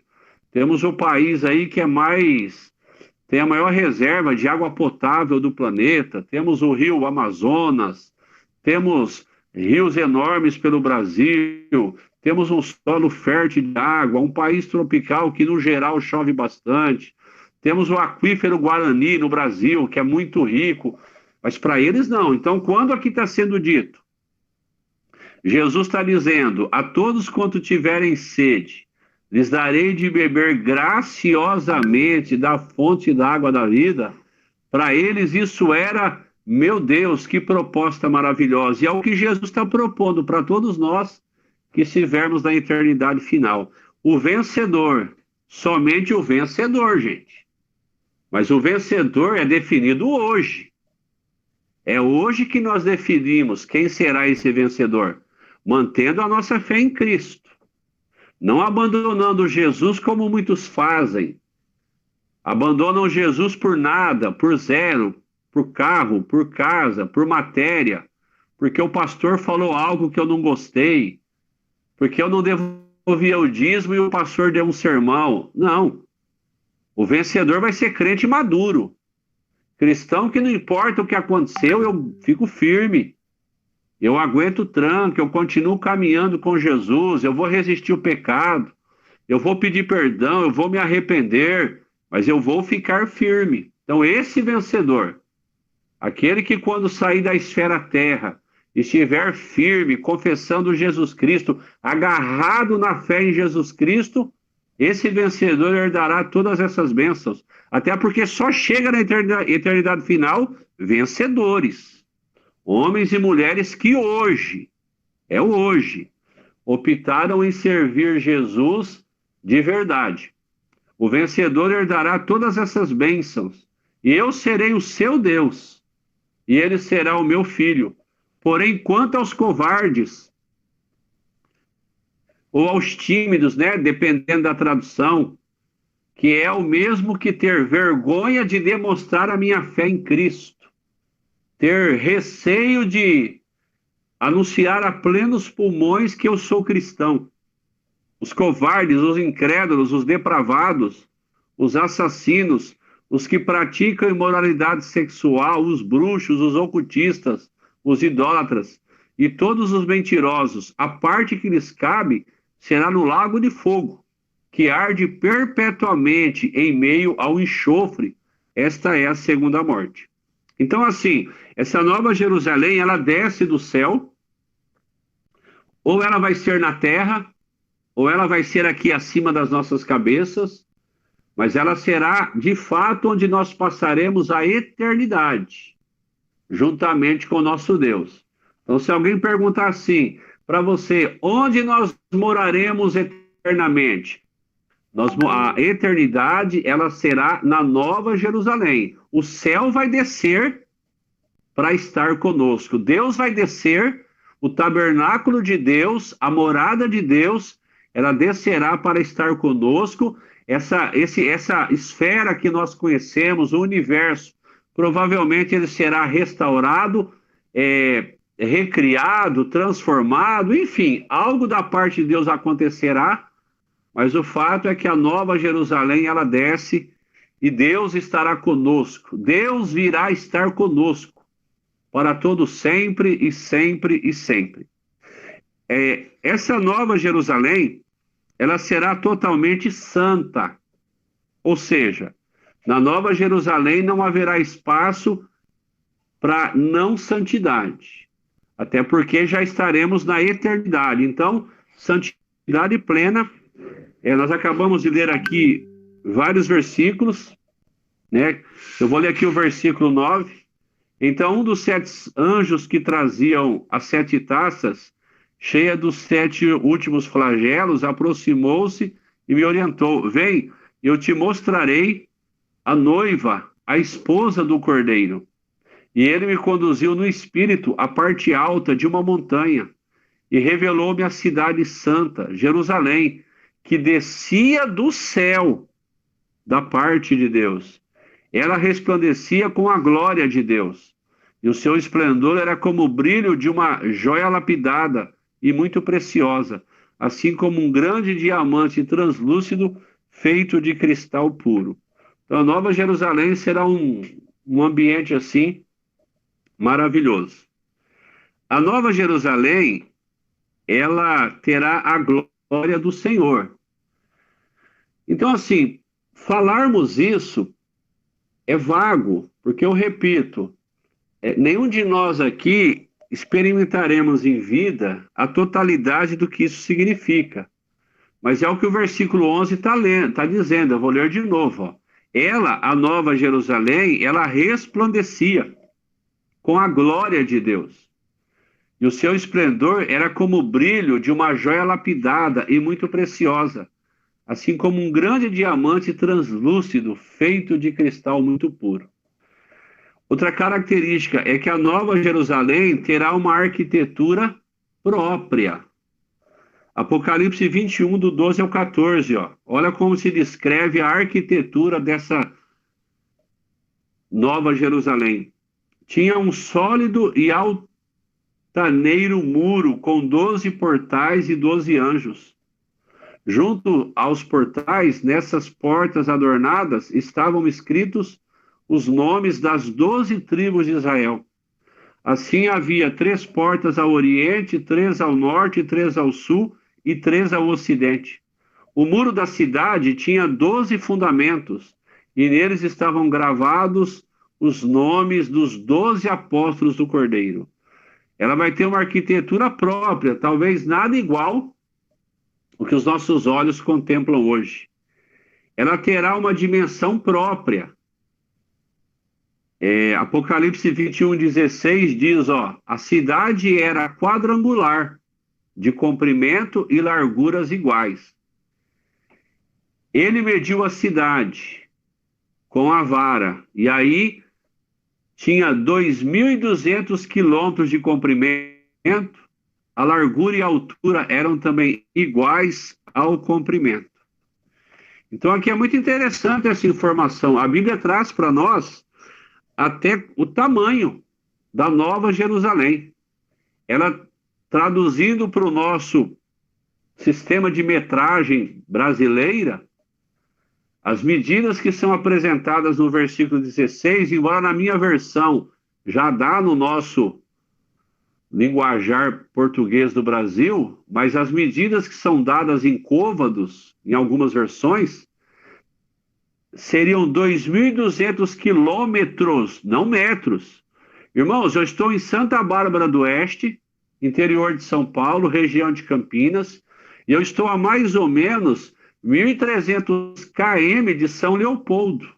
Temos o país aí que tem a maior reserva de água potável do planeta. Temos o rio Amazonas, temos rios enormes pelo Brasil, temos um solo fértil de água, um país tropical que, no geral, chove bastante. Temos o aquífero Guarani no Brasil, que é muito rico, mas para eles não. Então, quando aqui está sendo dito, Jesus está dizendo: a todos quanto tiverem sede, lhes darei de beber graciosamente da fonte da água da vida. Para eles isso era, meu Deus, que proposta maravilhosa. E é o que Jesus está propondo para todos nós que estivermos na eternidade final. O vencedor, somente o vencedor, gente. Mas o vencedor é definido hoje. É hoje que nós definimos quem será esse vencedor, mantendo a nossa fé em Cristo, não abandonando Jesus como muitos fazem. Abandonam Jesus por nada, por zero, por carro, por casa, por matéria, porque o pastor falou algo que eu não gostei, porque eu não devolvi o dízimo e o pastor deu um sermão. Não. O vencedor vai ser crente maduro. Cristão que não importa o que aconteceu, eu fico firme. Eu aguento o tranco, eu continuo caminhando com Jesus, eu vou resistir o pecado, eu vou pedir perdão, eu vou me arrepender, mas eu vou ficar firme. Então, esse vencedor, aquele que quando sair da esfera terra, estiver firme, confessando Jesus Cristo, agarrado na fé em Jesus Cristo, esse vencedor herdará todas essas bênçãos. Até porque só chega na eternidade final vencedores. Homens e mulheres que hoje, optaram em servir Jesus de verdade. O vencedor herdará todas essas bênçãos. E eu serei o seu Deus. E ele será o meu filho. Porém, quanto aos covardes, ou aos tímidos, né, dependendo da tradução, que é o mesmo que ter vergonha de demonstrar a minha fé em Cristo, ter receio de anunciar a plenos pulmões que eu sou cristão. Os covardes, os incrédulos, os depravados, os assassinos, os que praticam imoralidade sexual, os bruxos, os ocultistas, os idólatras e todos os mentirosos, a parte que lhes cabe será no lago de fogo, que arde perpetuamente em meio ao enxofre. Esta é a segunda morte. Então, assim, essa nova Jerusalém, ela desce do céu, ou ela vai ser na terra, ou ela vai ser aqui acima das nossas cabeças, mas ela será, de fato, onde nós passaremos a eternidade, juntamente com o nosso Deus. Então, se alguém perguntar assim para você, onde nós moraremos eternamente? A eternidade, ela será na Nova Jerusalém. O céu vai descer para estar conosco. Deus vai descer, o tabernáculo de Deus, a morada de Deus, ela descerá para estar conosco. Essa esfera que nós conhecemos, o universo, provavelmente ele será restaurado, recriado, transformado, enfim, algo da parte de Deus acontecerá, mas o fato é que a Nova Jerusalém, ela desce e Deus estará conosco. Deus virá estar conosco para todo sempre e sempre e sempre. Essa Nova Jerusalém, ela será totalmente santa. Ou seja, na Nova Jerusalém não haverá espaço para não santidade. Até porque já estaremos na eternidade. Então, santidade plena. Nós acabamos de ler aqui vários versículos, né? Eu vou ler aqui o versículo 9. Então, um dos 7 anjos que traziam as 7 taças, cheia dos 7 últimos flagelos, aproximou-se e me orientou: vem, eu te mostrarei a noiva, a esposa do Cordeiro. E ele me conduziu no espírito à parte alta de uma montanha e revelou-me a cidade santa, Jerusalém, que descia do céu da parte de Deus. Ela resplandecia com a glória de Deus, e o seu esplendor era como o brilho de uma joia lapidada e muito preciosa, assim como um grande diamante translúcido feito de cristal puro. Então, a Nova Jerusalém será um ambiente assim maravilhoso. A Nova Jerusalém, ela terá a glória do Senhor. Então, assim, falarmos isso é vago, porque eu repito, nenhum de nós aqui experimentaremos em vida a totalidade do que isso significa. Mas é o que o versículo 11 está dizendo, eu vou ler de novo. Ó. Ela, a Nova Jerusalém, ela resplandecia com a glória de Deus. E o seu esplendor era como o brilho de uma joia lapidada e muito preciosa, assim como um grande diamante translúcido feito de cristal muito puro. Outra característica é que a Nova Jerusalém terá uma arquitetura própria. Apocalipse 21, do 12 ao 14, ó. Olha como se descreve a arquitetura dessa Nova Jerusalém. Tinha um sólido e altaneiro muro com 12 portais e 12 anjos. Junto aos portais, nessas portas adornadas, estavam escritos os nomes das 12 tribos de Israel. Assim havia 3 portas ao oriente, 3 ao norte, 3 ao sul e 3 ao ocidente. O muro da cidade tinha 12 fundamentos, e neles estavam gravados os nomes dos 12 apóstolos do Cordeiro. Ela vai ter uma arquitetura própria, talvez nada igual ao que os nossos olhos contemplam hoje. Ela terá uma dimensão própria. Apocalipse 21, 16 diz, ó, a cidade era quadrangular, de comprimento e larguras iguais. Ele mediu a cidade com a vara, e aí tinha 2.200 quilômetros de comprimento, a largura e a altura eram também iguais ao comprimento. Então aqui é muito interessante essa informação. A Bíblia traz para nós até o tamanho da Nova Jerusalém. Ela, traduzindo para o nosso sistema de metragem brasileira, as medidas que são apresentadas no versículo 16, embora na minha versão já dá no nosso linguajar português do Brasil, mas as medidas que são dadas em côvados, em algumas versões, seriam 2.200 quilômetros, não metros. Irmãos, eu estou em Santa Bárbara do Oeste, interior de São Paulo, região de Campinas, e eu estou a mais ou menos 1.300 km de São Leopoldo,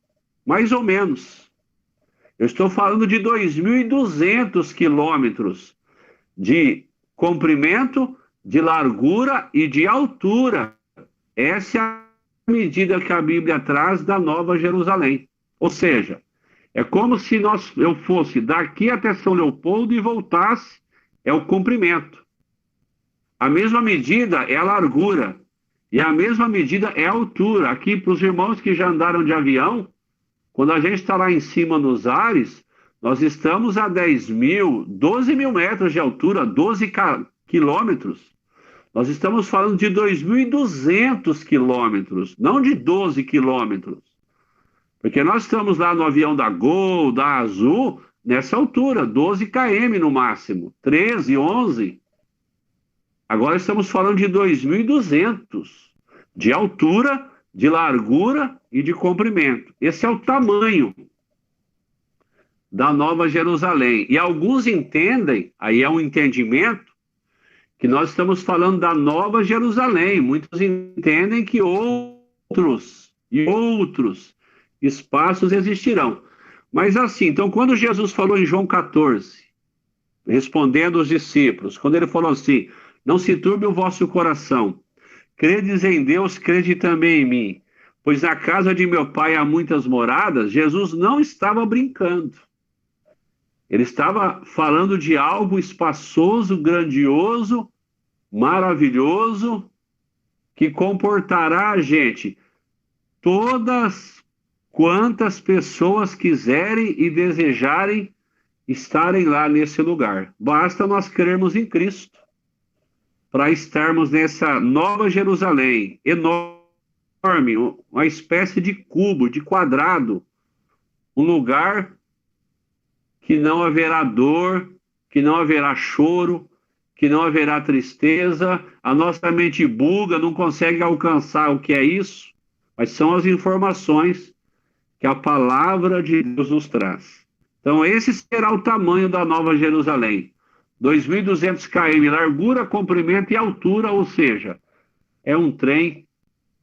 mais ou menos. Eu estou falando de 2.200 quilômetros de comprimento, de largura e de altura. Essa é medida que a Bíblia traz da Nova Jerusalém. Ou seja, é como se eu fosse daqui até São Leopoldo e voltasse, é o comprimento. A mesma medida é a largura. E a mesma medida é a altura. Aqui, para os irmãos que já andaram de avião, quando a gente está lá em cima nos ares, nós estamos a 12 mil metros de altura, 12 quilômetros. Nós estamos falando de 2.200 quilômetros, não de 12 quilômetros. Porque nós estamos lá no avião da Gol, da Azul, nessa altura, 12 km no máximo, 13, 11. Agora estamos falando de 2.200 de altura, de largura e de comprimento. Esse é o tamanho da Nova Jerusalém. E alguns entendem, aí é um entendimento, que nós estamos falando da Nova Jerusalém. Muitos entendem que outros espaços existirão. Mas assim, então quando Jesus falou em João 14, respondendo aos discípulos, quando ele falou assim: não se turbe o vosso coração, credes em Deus, crede também em mim, pois na casa de meu pai há muitas moradas. Jesus não estava brincando. Ele estava falando de algo espaçoso, grandioso, maravilhoso, que comportará, gente, todas quantas pessoas quiserem e desejarem estarem lá nesse lugar. Basta nós crermos em Cristo para estarmos nessa Nova Jerusalém, enorme, uma espécie de cubo, de quadrado, um lugar que não haverá dor, que não haverá choro, que não haverá tristeza. A nossa mente buga, não consegue alcançar o que é isso, mas são as informações que a palavra de Deus nos traz. Então, esse será o tamanho da Nova Jerusalém. 2.200 km, largura, comprimento e altura, ou seja, é um trem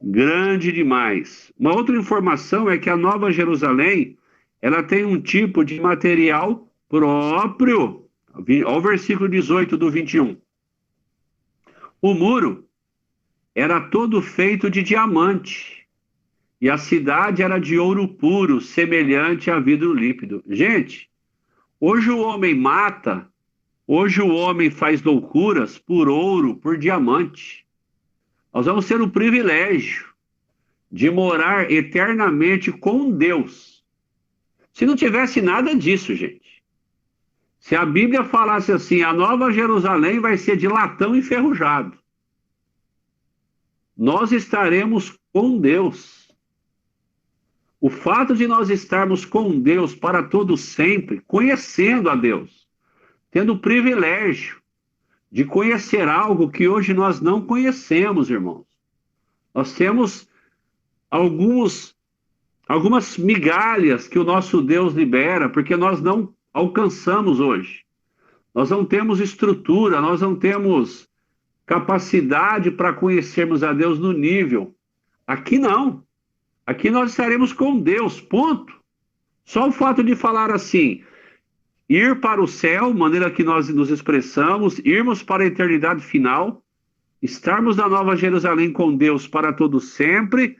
grande demais. Uma outra informação é que a Nova Jerusalém, ela tem um tipo de material próprio. Olha o versículo 18 do 21. O muro era todo feito de diamante, e a cidade era de ouro puro, semelhante a vidro líquido. Gente, hoje o homem mata, hoje o homem faz loucuras por ouro, por diamante. Nós vamos ter o privilégio de morar eternamente com Deus. Se não tivesse nada disso, gente. Se a Bíblia falasse assim, a Nova Jerusalém vai ser de latão enferrujado, nós estaremos com Deus. O fato de nós estarmos com Deus para todo sempre, conhecendo a Deus, tendo o privilégio de conhecer algo que hoje nós não conhecemos, irmãos. Nós temos algumas migalhas que o nosso Deus libera, porque nós não alcançamos hoje. Nós não temos estrutura, nós não temos capacidade para conhecermos a Deus no nível. Aqui não. Aqui nós estaremos com Deus, ponto. Só o fato de falar assim, ir para o céu, maneira que nós nos expressamos, irmos para a eternidade final, estarmos na Nova Jerusalém com Deus para todo sempre,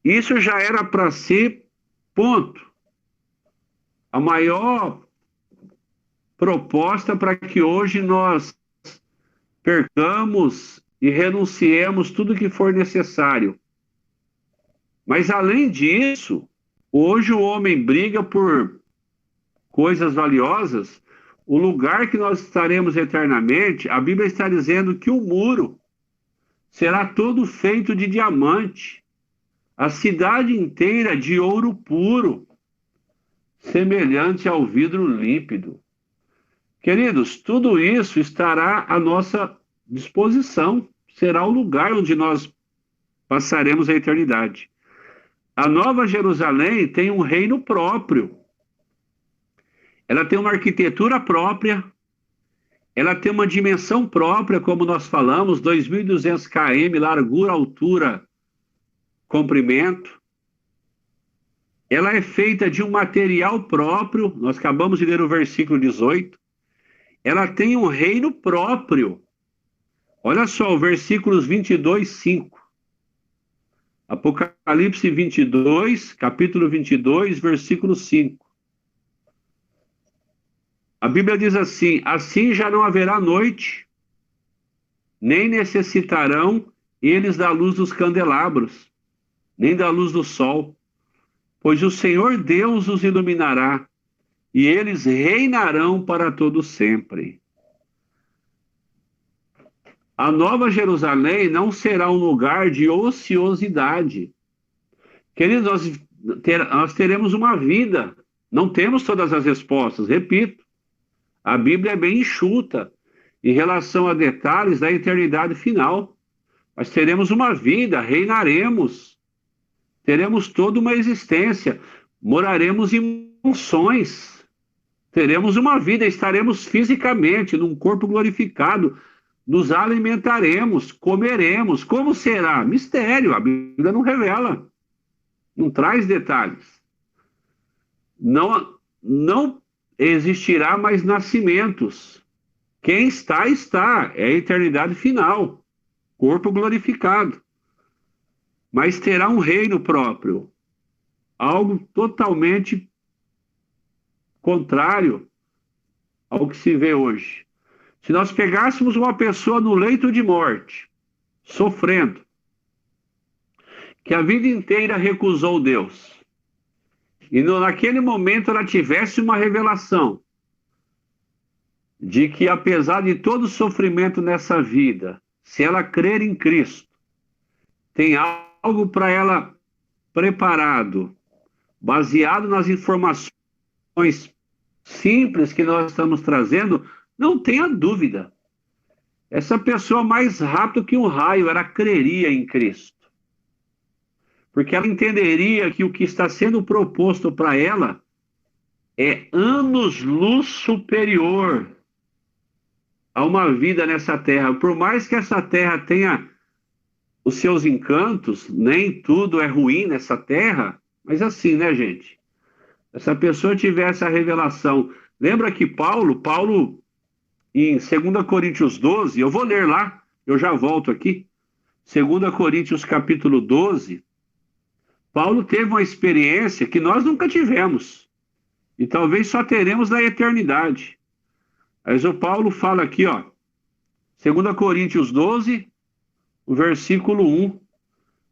isso já era para ser, ponto. A maior proposta para que hoje nós percamos e renunciemos tudo que for necessário. Mas além disso, hoje o homem briga por coisas valiosas. O lugar que nós estaremos eternamente, a Bíblia está dizendo que o muro será todo feito de diamante, a cidade inteira de ouro puro, semelhante ao vidro límpido. Queridos, tudo isso estará à nossa disposição, será o lugar onde nós passaremos a eternidade. A Nova Jerusalém tem um reino próprio. Ela tem uma arquitetura própria, ela tem uma dimensão própria, como nós falamos, 2.200 km, largura, altura, comprimento. Ela é feita de um material próprio, nós acabamos de ler o versículo 18. Ela tem um reino próprio. Olha só, o versículos 22, 5. Apocalipse 22, capítulo 22, versículo 5. A Bíblia diz assim: assim já não haverá noite, nem necessitarão eles da luz dos candelabros, nem da luz do sol, pois o Senhor Deus os iluminará, e eles reinarão para todo sempre. A Nova Jerusalém não será um lugar de ociosidade. Queridos, nós teremos uma vida, não temos todas as respostas, repito. A Bíblia é bem enxuta em relação a detalhes da eternidade final. Mas teremos uma vida, reinaremos, teremos toda uma existência, moraremos em mansões, teremos uma vida, estaremos fisicamente num corpo glorificado, nos alimentaremos, comeremos. Como será? Mistério, a Bíblia não revela, não traz detalhes. Não existirá mais nascimentos. Quem está, está. É a eternidade final. Corpo glorificado. Mas terá um reino próprio. Algo totalmente contrário ao que se vê hoje. Se nós pegássemos uma pessoa no leito de morte, sofrendo, que a vida inteira recusou Deus, e naquele momento ela tivesse uma revelação de que, apesar de todo o sofrimento nessa vida, se ela crer em Cristo, tem algo para ela preparado, baseado nas informações simples que nós estamos trazendo, não tenha dúvida. Essa pessoa, mais rápido que um raio, ela creria em Cristo. Porque ela entenderia que o que está sendo proposto para ela é anos-luz superior a uma vida nessa terra. Por mais que essa terra tenha os seus encantos, nem tudo é ruim nessa terra, mas assim, né, gente? Essa pessoa tivesse a revelação. Lembra que Paulo, em 2 Coríntios 12, eu vou ler lá, eu já volto aqui. 2 Coríntios capítulo 12, Paulo teve uma experiência que nós nunca tivemos. E talvez só teremos na eternidade. Mas o Paulo fala aqui, ó, 2 Coríntios 12, o versículo 1.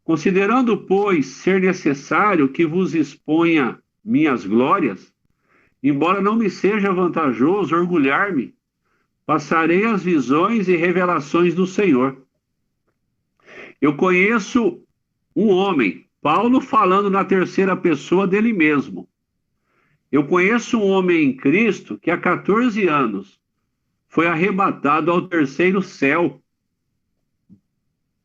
Considerando, pois, ser necessário que vos exponha minhas glórias, embora não me seja vantajoso orgulhar-me, passarei as visões e revelações do Senhor. Eu conheço um homem, Paulo falando na terceira pessoa dele mesmo. Eu conheço um homem em Cristo que há 14 anos foi arrebatado ao terceiro céu,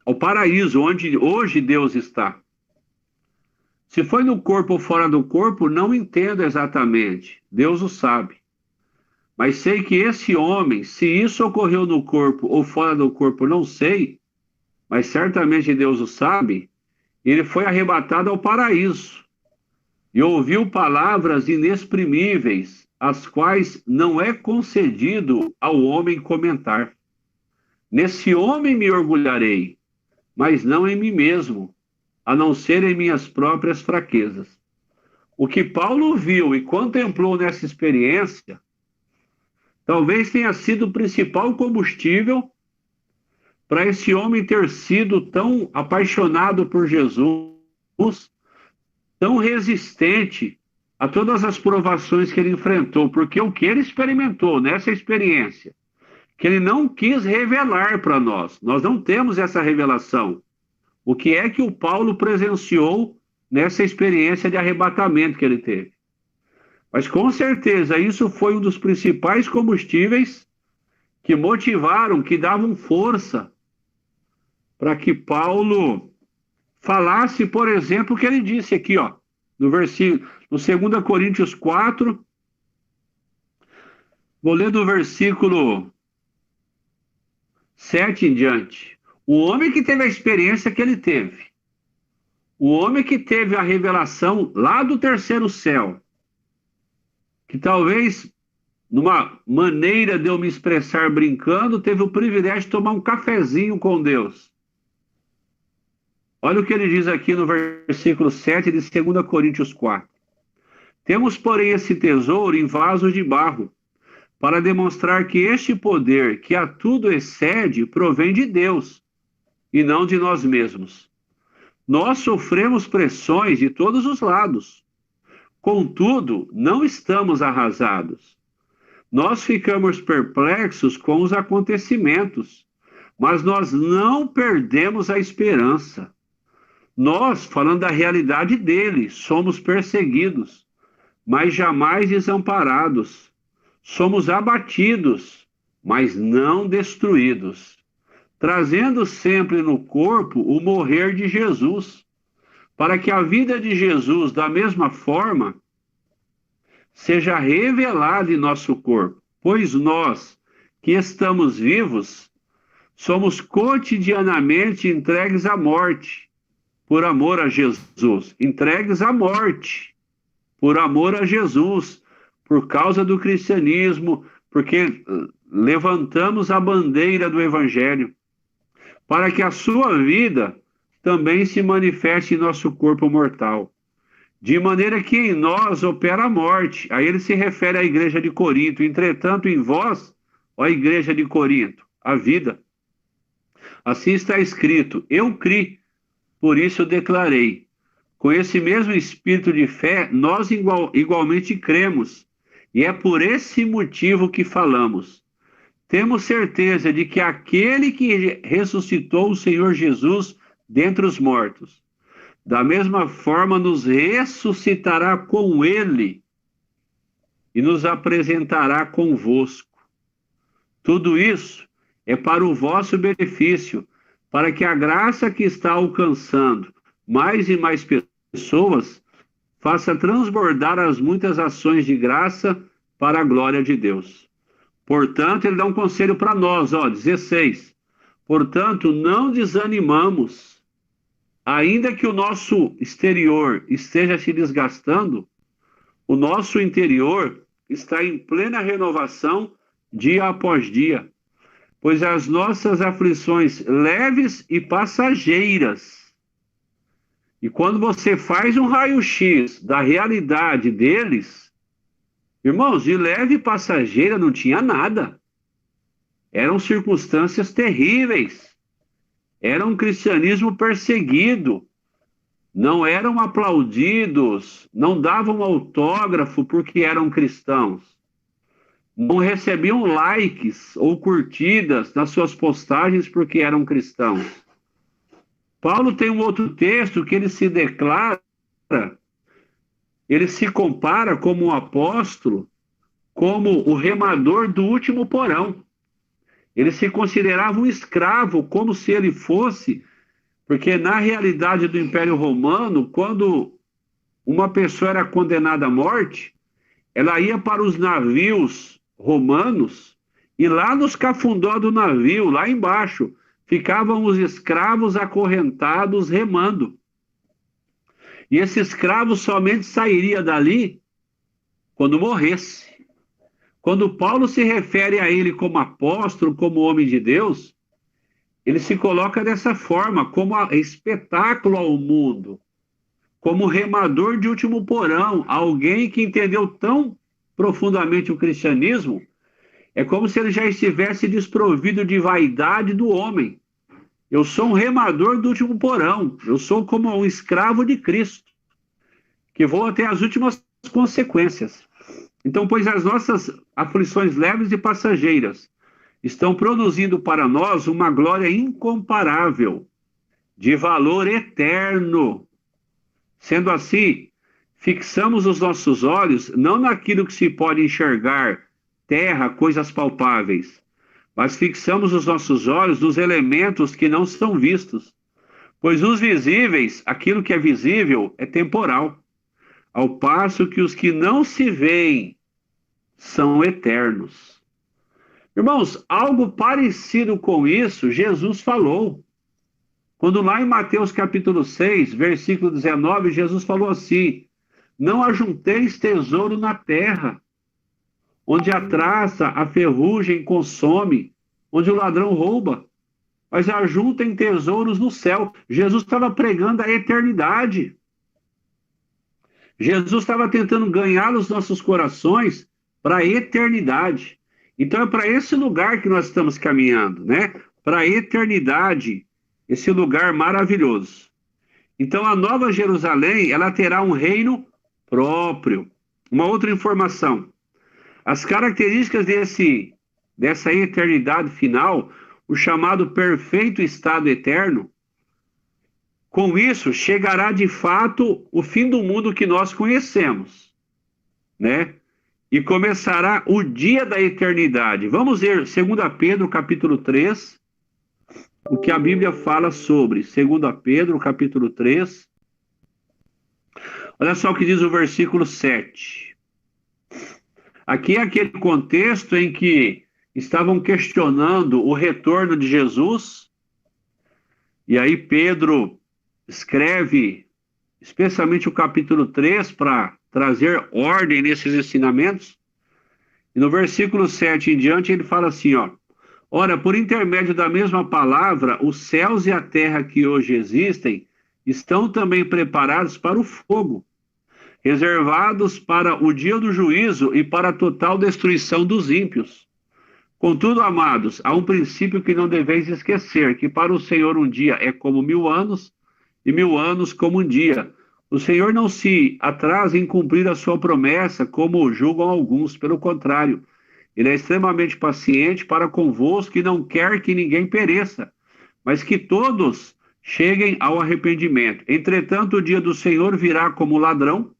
ao paraíso, onde hoje Deus está. Se foi no corpo ou fora do corpo, não entendo exatamente. Deus o sabe. Mas sei que esse homem, se isso ocorreu no corpo ou fora do corpo, não sei, mas certamente Deus o sabe, ele foi arrebatado ao paraíso e ouviu palavras inexprimíveis, as quais não é concedido ao homem comentar. Nesse homem me orgulharei, mas não em mim mesmo, a não ser em minhas próprias fraquezas. O que Paulo viu e contemplou nessa experiência, talvez tenha sido o principal combustível para esse homem ter sido tão apaixonado por Jesus, tão resistente a todas as provações que ele enfrentou, porque o que ele experimentou nessa experiência, que ele não quis revelar para nós, nós não temos essa revelação. O que é que o Paulo presenciou nessa experiência de arrebatamento que ele teve? Mas com certeza isso foi um dos principais combustíveis que motivaram, que davam força para que Paulo falasse, por exemplo, o que ele disse aqui, ó, no versículo, no 2 Coríntios 4, vou ler do versículo 7 em diante. O homem que teve a experiência que ele teve, o homem que teve a revelação lá do terceiro céu, que talvez, numa maneira de eu me expressar brincando, teve o privilégio de tomar um cafezinho com Deus. Olha o que ele diz aqui no versículo 7 de 2 Coríntios 4. Temos, porém, esse tesouro em vasos de barro, para demonstrar que este poder, que a tudo excede, provém de Deus, e não de nós mesmos. Nós sofremos pressões de todos os lados, contudo, não estamos arrasados. Nós ficamos perplexos com os acontecimentos, mas nós não perdemos a esperança. Nós, falando da realidade dele, somos perseguidos, mas jamais desamparados. Somos abatidos, mas não destruídos, trazendo sempre no corpo o morrer de Jesus, para que a vida de Jesus, da mesma forma, seja revelada em nosso corpo. Pois nós, que estamos vivos, somos cotidianamente entregues à morte, por amor a Jesus. Entregues à morte, por amor a Jesus, por causa do cristianismo, porque levantamos a bandeira do Evangelho, para que a sua vida também se manifeste em nosso corpo mortal. De maneira que em nós opera a morte. Aí ele se refere à igreja de Corinto. Entretanto, em vós, ó igreja de Corinto, a vida. Assim está escrito: eu criei, por isso eu declarei. Com esse mesmo espírito de fé, nós igualmente cremos. E é por esse motivo que falamos. Temos certeza de que aquele que ressuscitou o Senhor Jesus dentre os mortos, da mesma forma nos ressuscitará com ele e nos apresentará convosco. Tudo isso é para o vosso benefício, para que a graça que está alcançando mais e mais pessoas faça transbordar as muitas ações de graça para a glória de Deus. Portanto, ele dá um conselho para nós, 16. Portanto, não desanimamos, ainda que o nosso exterior esteja se desgastando, o nosso interior está em plena renovação dia após dia, pois as nossas aflições leves e passageiras. E quando você faz um raio-x da realidade deles, irmãos, de leve e passageira não tinha nada. Eram circunstâncias terríveis. Era um cristianismo perseguido. Não eram aplaudidos, não davam autógrafo porque eram cristãos. Não recebiam likes ou curtidas nas suas postagens porque eram cristãos. Paulo tem um outro texto que ele se declara, ele se compara como um apóstolo, como o remador do último porão. Ele se considerava um escravo, como se ele fosse, porque na realidade do Império Romano, quando uma pessoa era condenada à morte, ela ia para os navios romanos e lá nos cafundó do navio, lá embaixo, ficavam os escravos acorrentados remando. E esse escravo somente sairia dali quando morresse. Quando Paulo se refere a ele como apóstolo, como homem de Deus, ele se coloca dessa forma, como espetáculo ao mundo, como remador de último porão, alguém que entendeu tão profundamente o cristianismo, é como se ele já estivesse desprovido de vaidade do homem. Eu sou um remador do último porão, eu sou como um escravo de Cristo, que vou até as últimas consequências. Então, pois as nossas aflições leves e passageiras estão produzindo para nós uma glória incomparável, de valor eterno. Sendo assim, fixamos os nossos olhos não naquilo que se pode enxergar, terra, coisas palpáveis, mas fixamos os nossos olhos nos elementos que não são vistos. Pois os visíveis, aquilo que é visível, é temporal, ao passo que os que não se veem são eternos. Irmãos, algo parecido com isso Jesus falou. Quando lá em Mateus capítulo 6, versículo 19, Jesus falou assim: não ajunteis tesouro na terra, onde a traça, a ferrugem consome, onde o ladrão rouba. mas ajuntem tesouros no céu. Jesus estava pregando a eternidade. Jesus estava tentando ganhar os nossos corações para a eternidade. Então é para esse lugar que nós estamos caminhando, né? Para a eternidade, esse lugar maravilhoso. Então a Nova Jerusalém, ela terá um reino próprio. Uma outra informação. As características dessa eternidade final, o chamado perfeito estado eterno, com isso chegará de fato o fim do mundo que nós conhecemos, né? E começará o dia da eternidade. Vamos ver 2 Pedro capítulo 3, o que a Bíblia fala sobre 2 Pedro capítulo 3. Olha só o que diz o versículo 7. Aqui é aquele contexto em que estavam questionando o retorno de Jesus, e aí Pedro escreve, especialmente o capítulo 3, para trazer ordem nesses ensinamentos. E no versículo 7 em diante ele fala assim, ó: ora, por intermédio da mesma palavra, os céus e a terra que hoje existem estão também preparados para o fogo, reservados para o dia do juízo e para a total destruição dos ímpios. Contudo, amados, há um princípio que não deveis esquecer, que para o Senhor um dia é como 1000 anos, e 1000 anos como um dia. O Senhor não se atrasa em cumprir a sua promessa, como julgam alguns. Pelo contrário, ele é extremamente paciente para convosco e não quer que ninguém pereça, mas que todos cheguem ao arrependimento. Entretanto, o dia do Senhor virá como ladrão,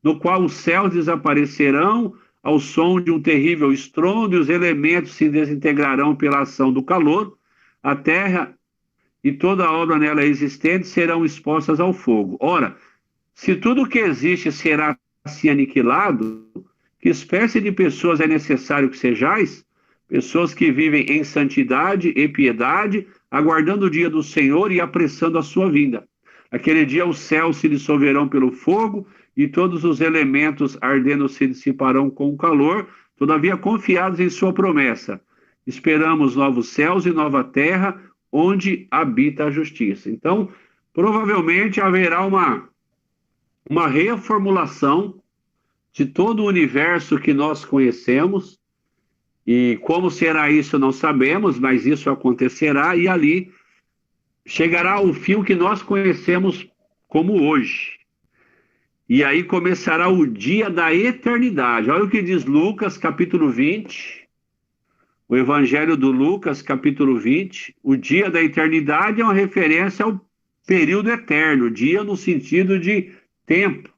no qual os céus desaparecerão ao som de um terrível estrondo, e os elementos se desintegrarão pela ação do calor, a terra e toda a obra nela existente serão expostas ao fogo. Ora, se tudo que existe será assim aniquilado, que espécie de pessoas é necessário que sejais? Pessoas que vivem em santidade e piedade, aguardando o dia do Senhor e apressando a sua vinda. Aquele dia os céus se dissolverão pelo fogo, e todos os elementos ardendo se dissiparão com o calor, todavia confiados em sua promessa. Esperamos novos céus e nova terra, onde habita a justiça. Então, provavelmente haverá uma reformulação de todo o universo que nós conhecemos, e como será isso não sabemos, mas isso acontecerá, e ali chegará o fim que nós conhecemos como hoje. E aí começará o dia da eternidade. Olha o que diz Lucas, capítulo 20, o Evangelho do Lucas, capítulo 20. O dia da eternidade é uma referência ao período eterno, dia no sentido de tempo.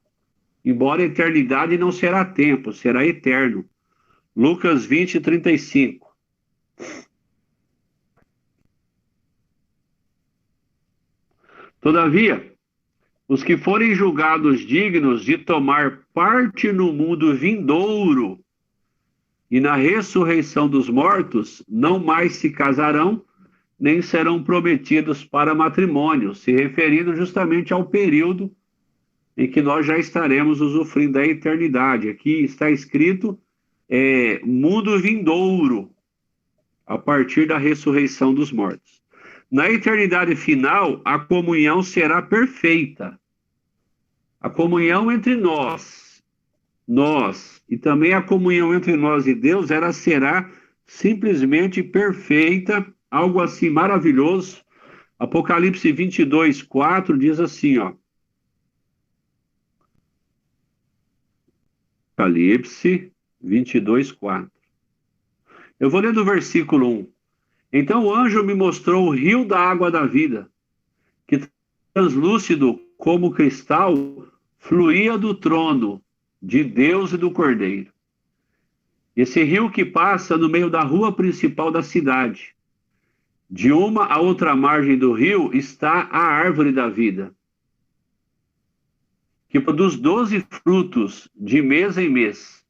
Embora a eternidade não será tempo, será eterno. Lucas 20, 35. Todavia, os que forem julgados dignos de tomar parte no mundo vindouro e na ressurreição dos mortos, não mais se casarão, nem serão prometidos para matrimônio, se referindo justamente ao período em que nós já estaremos usufruindo da eternidade. Aqui está escrito mundo vindouro, a partir da ressurreição dos mortos. Na eternidade final, a comunhão será perfeita. A comunhão entre nós, e também a comunhão entre nós e Deus, ela será simplesmente perfeita, algo assim maravilhoso. Apocalipse 22, 4 diz assim, ó. Apocalipse 22, 4. Eu vou ler do versículo 1. Então o anjo me mostrou o rio da água da vida, que translúcido como cristal, fluía do trono de Deus e do Cordeiro. Esse rio que passa no meio da rua principal da cidade. De uma a outra margem do rio está a árvore da vida, que produz 12 frutos de mês em mês,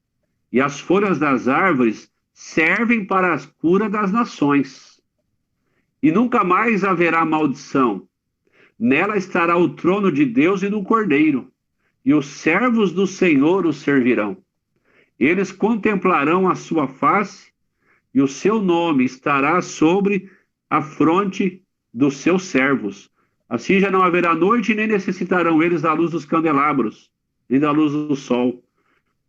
e as folhas das árvores servem para a cura das nações. E nunca mais haverá maldição. Nela estará o trono de Deus e do Cordeiro, e os servos do Senhor os servirão. Eles contemplarão a sua face, e o seu nome estará sobre a fronte dos seus servos. Assim já não haverá noite, nem necessitarão eles da luz dos candelabros, nem da luz do sol,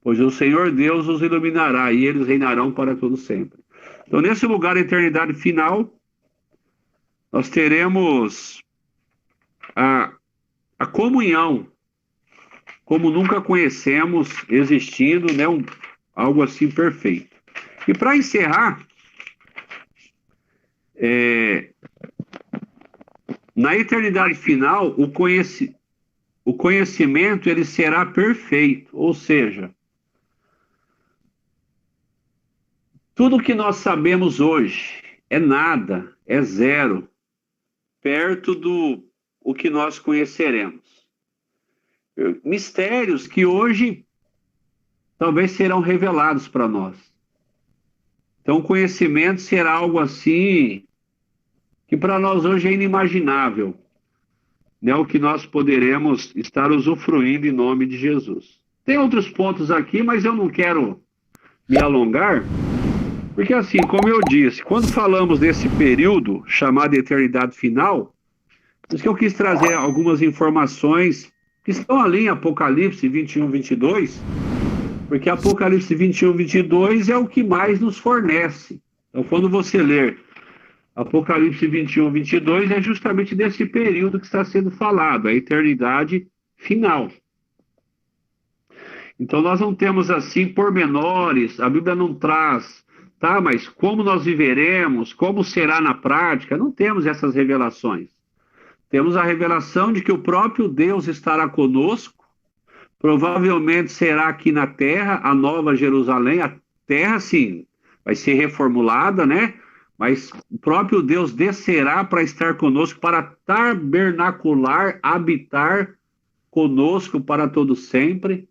pois o Senhor Deus os iluminará e eles reinarão para todo sempre. Então, nesse lugar, a eternidade final, nós teremos a comunhão, como nunca conhecemos, existindo, né, algo assim perfeito. E para encerrar, na eternidade final, o conhecimento ele será perfeito, ou seja, tudo que nós sabemos hoje é nada, é zero, perto do o que nós conheceremos. Mistérios que hoje talvez serão revelados para nós. Então, o conhecimento será algo assim que para nós hoje é inimaginável, né? O que nós poderemos estar usufruindo em nome de Jesus. Tem outros pontos aqui, mas eu não quero me alongar, porque assim, como eu disse, quando falamos desse período chamado eternidade final, por isso que eu quis trazer algumas informações que estão ali em Apocalipse 21, 22, porque Apocalipse 21, 22 é o que mais nos fornece. Então, quando você ler Apocalipse 21, 22, é justamente desse período que está sendo falado, a eternidade final. Então, nós não temos assim pormenores, a Bíblia não traz, tá? Mas como nós viveremos, como será na prática, não temos essas revelações. Temos a revelação de que o próprio Deus estará conosco, provavelmente será aqui na terra, a nova Jerusalém, a terra sim, vai ser reformulada, né? Mas o próprio Deus descerá para estar conosco, para tabernacular, habitar conosco para todo sempre.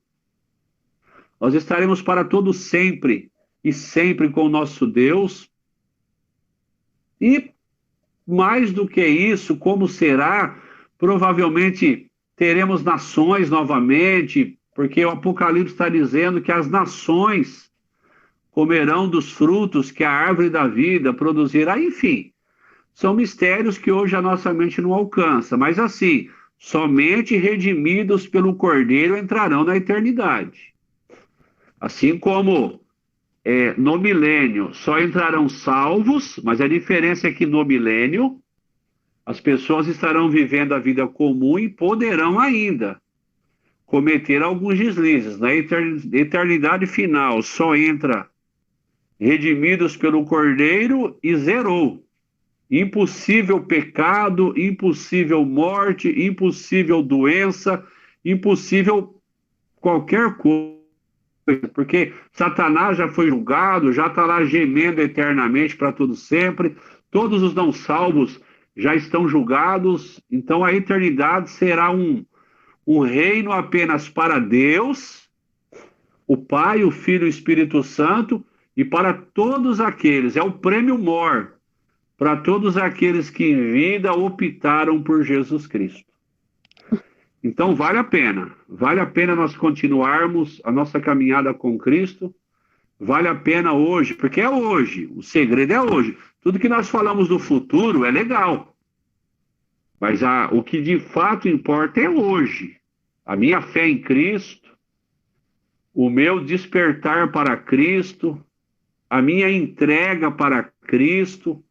Nós estaremos para todo sempre e sempre com o nosso Deus. E mais do que isso, como será? Provavelmente teremos nações novamente, porque o Apocalipse está dizendo que as nações comerão dos frutos que a árvore da vida produzirá, enfim. São mistérios que hoje a nossa mente não alcança, mas assim, somente redimidos pelo Cordeiro entrarão na eternidade. Assim como no milênio só entrarão salvos, mas a diferença é que no milênio as pessoas estarão vivendo a vida comum e poderão ainda cometer alguns deslizes. Na eternidade final só entra redimidos pelo Cordeiro e zerou. Impossível pecado, impossível morte, impossível doença, impossível qualquer coisa, porque Satanás já foi julgado, já está lá gemendo eternamente para todo sempre, todos os não salvos já estão julgados, então a eternidade será um reino apenas para Deus, o Pai, o Filho e o Espírito Santo, e para todos aqueles, é o prêmio mor, para todos aqueles que em vida optaram por Jesus Cristo. Então vale a pena nós continuarmos a nossa caminhada com Cristo, vale a pena hoje, porque é hoje, o segredo é hoje. Tudo que nós falamos do futuro é legal, mas o que de fato importa é hoje. A minha fé em Cristo, o meu despertar para Cristo, a minha entrega para Cristo,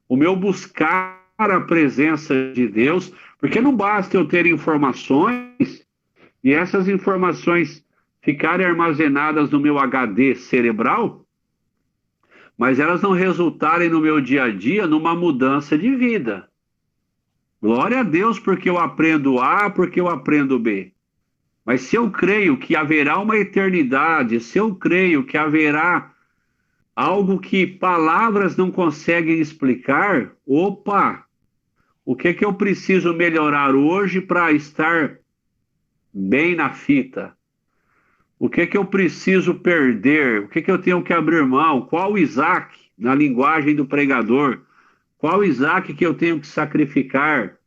o meu buscar a presença de Deus, porque não basta eu ter informações e essas informações ficarem armazenadas no meu HD cerebral, mas elas não resultarem no meu dia a dia numa mudança de vida. Glória a Deus porque eu aprendo A, porque eu aprendo B. Mas se eu creio que haverá uma eternidade, se eu creio que haverá algo que palavras não conseguem explicar, opa, o que é que eu preciso melhorar hoje para estar bem na fita? O que é que eu preciso perder? O que é que eu tenho que abrir mão? Qual Isaac, na linguagem do pregador? Qual Isaac que eu tenho que sacrificar?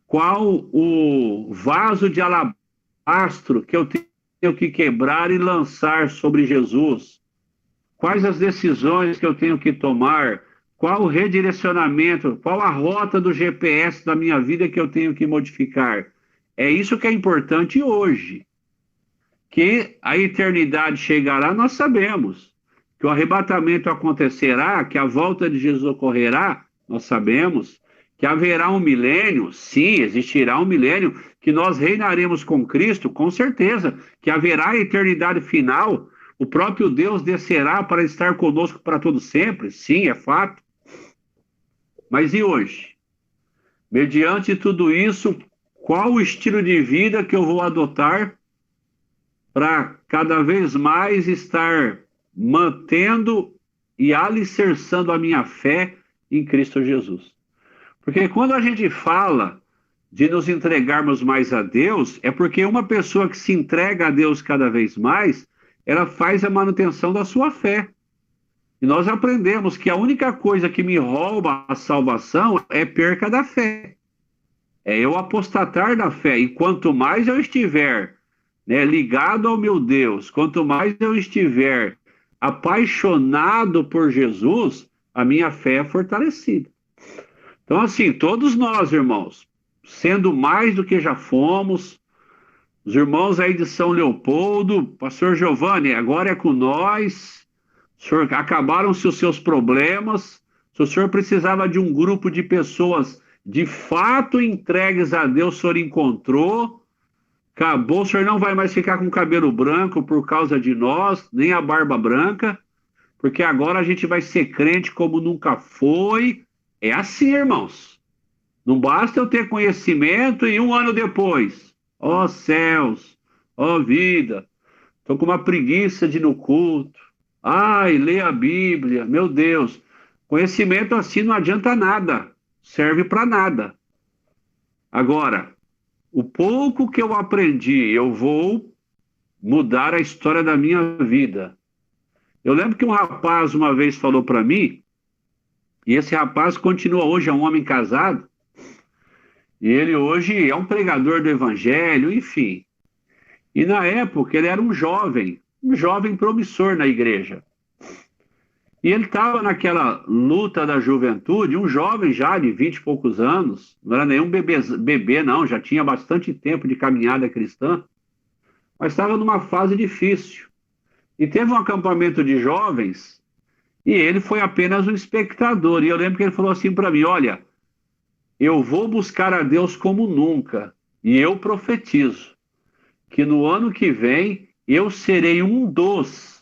Qual o vaso de alabastro que eu tenho que quebrar e lançar sobre Jesus? Quais as decisões que eu tenho que tomar? Qual o redirecionamento? Qual a rota do GPS da minha vida que eu tenho que modificar? É isso que é importante hoje. Que a eternidade chegará, nós sabemos. Que o arrebatamento acontecerá, que a volta de Jesus ocorrerá, nós sabemos. Que haverá um milênio, sim, existirá um milênio, que nós reinaremos com Cristo, com certeza. Que haverá a eternidade final, o próprio Deus descerá para estar conosco para todo sempre, sim, é fato. Mas e hoje? Mediante tudo isso, qual o estilo de vida que eu vou adotar para cada vez mais estar mantendo e alicerçando a minha fé em Cristo Jesus? Porque quando a gente fala de nos entregarmos mais a Deus, é porque uma pessoa que se entrega a Deus cada vez mais, ela faz a manutenção da sua fé. E nós aprendemos que a única coisa que me rouba a salvação é perca da fé. É eu apostatar da fé. E quanto mais eu estiver, né, ligado ao meu Deus, quanto mais eu estiver apaixonado por Jesus, a minha fé é fortalecida. Então, assim, todos nós, irmãos, sendo mais do que já fomos, os irmãos aí de São Leopoldo, pastor Giovanni, agora é com nós. Senhor, acabaram-se os seus problemas. Se o senhor precisava de um grupo de pessoas de fato entregues a Deus, o senhor encontrou. Acabou, o senhor não vai mais ficar com o cabelo branco por causa de nós, nem a barba branca, porque agora a gente vai ser crente como nunca foi. É assim, irmãos. Não basta eu ter conhecimento e um ano depois, ó céus, ó vida, estou com uma preguiça de ir no culto. Ai, lê a Bíblia, meu Deus. Conhecimento assim não adianta nada, serve para nada. Agora, o pouco que eu aprendi, eu vou mudar a história da minha vida. Eu lembro que um rapaz uma vez falou para mim, e esse rapaz continua hoje, é um homem casado, e ele hoje é um pregador do evangelho, enfim. E na época ele era um jovem promissor na igreja. E ele estava naquela luta da juventude, um jovem já de 20 e poucos anos, não era nenhum bebê não, já tinha bastante tempo de caminhada cristã, mas estava numa fase difícil. E teve um acampamento de jovens, e ele foi apenas um espectador. E eu lembro que ele falou assim para mim, olha, eu vou buscar a Deus como nunca, e eu profetizo que no ano que vem eu serei um dos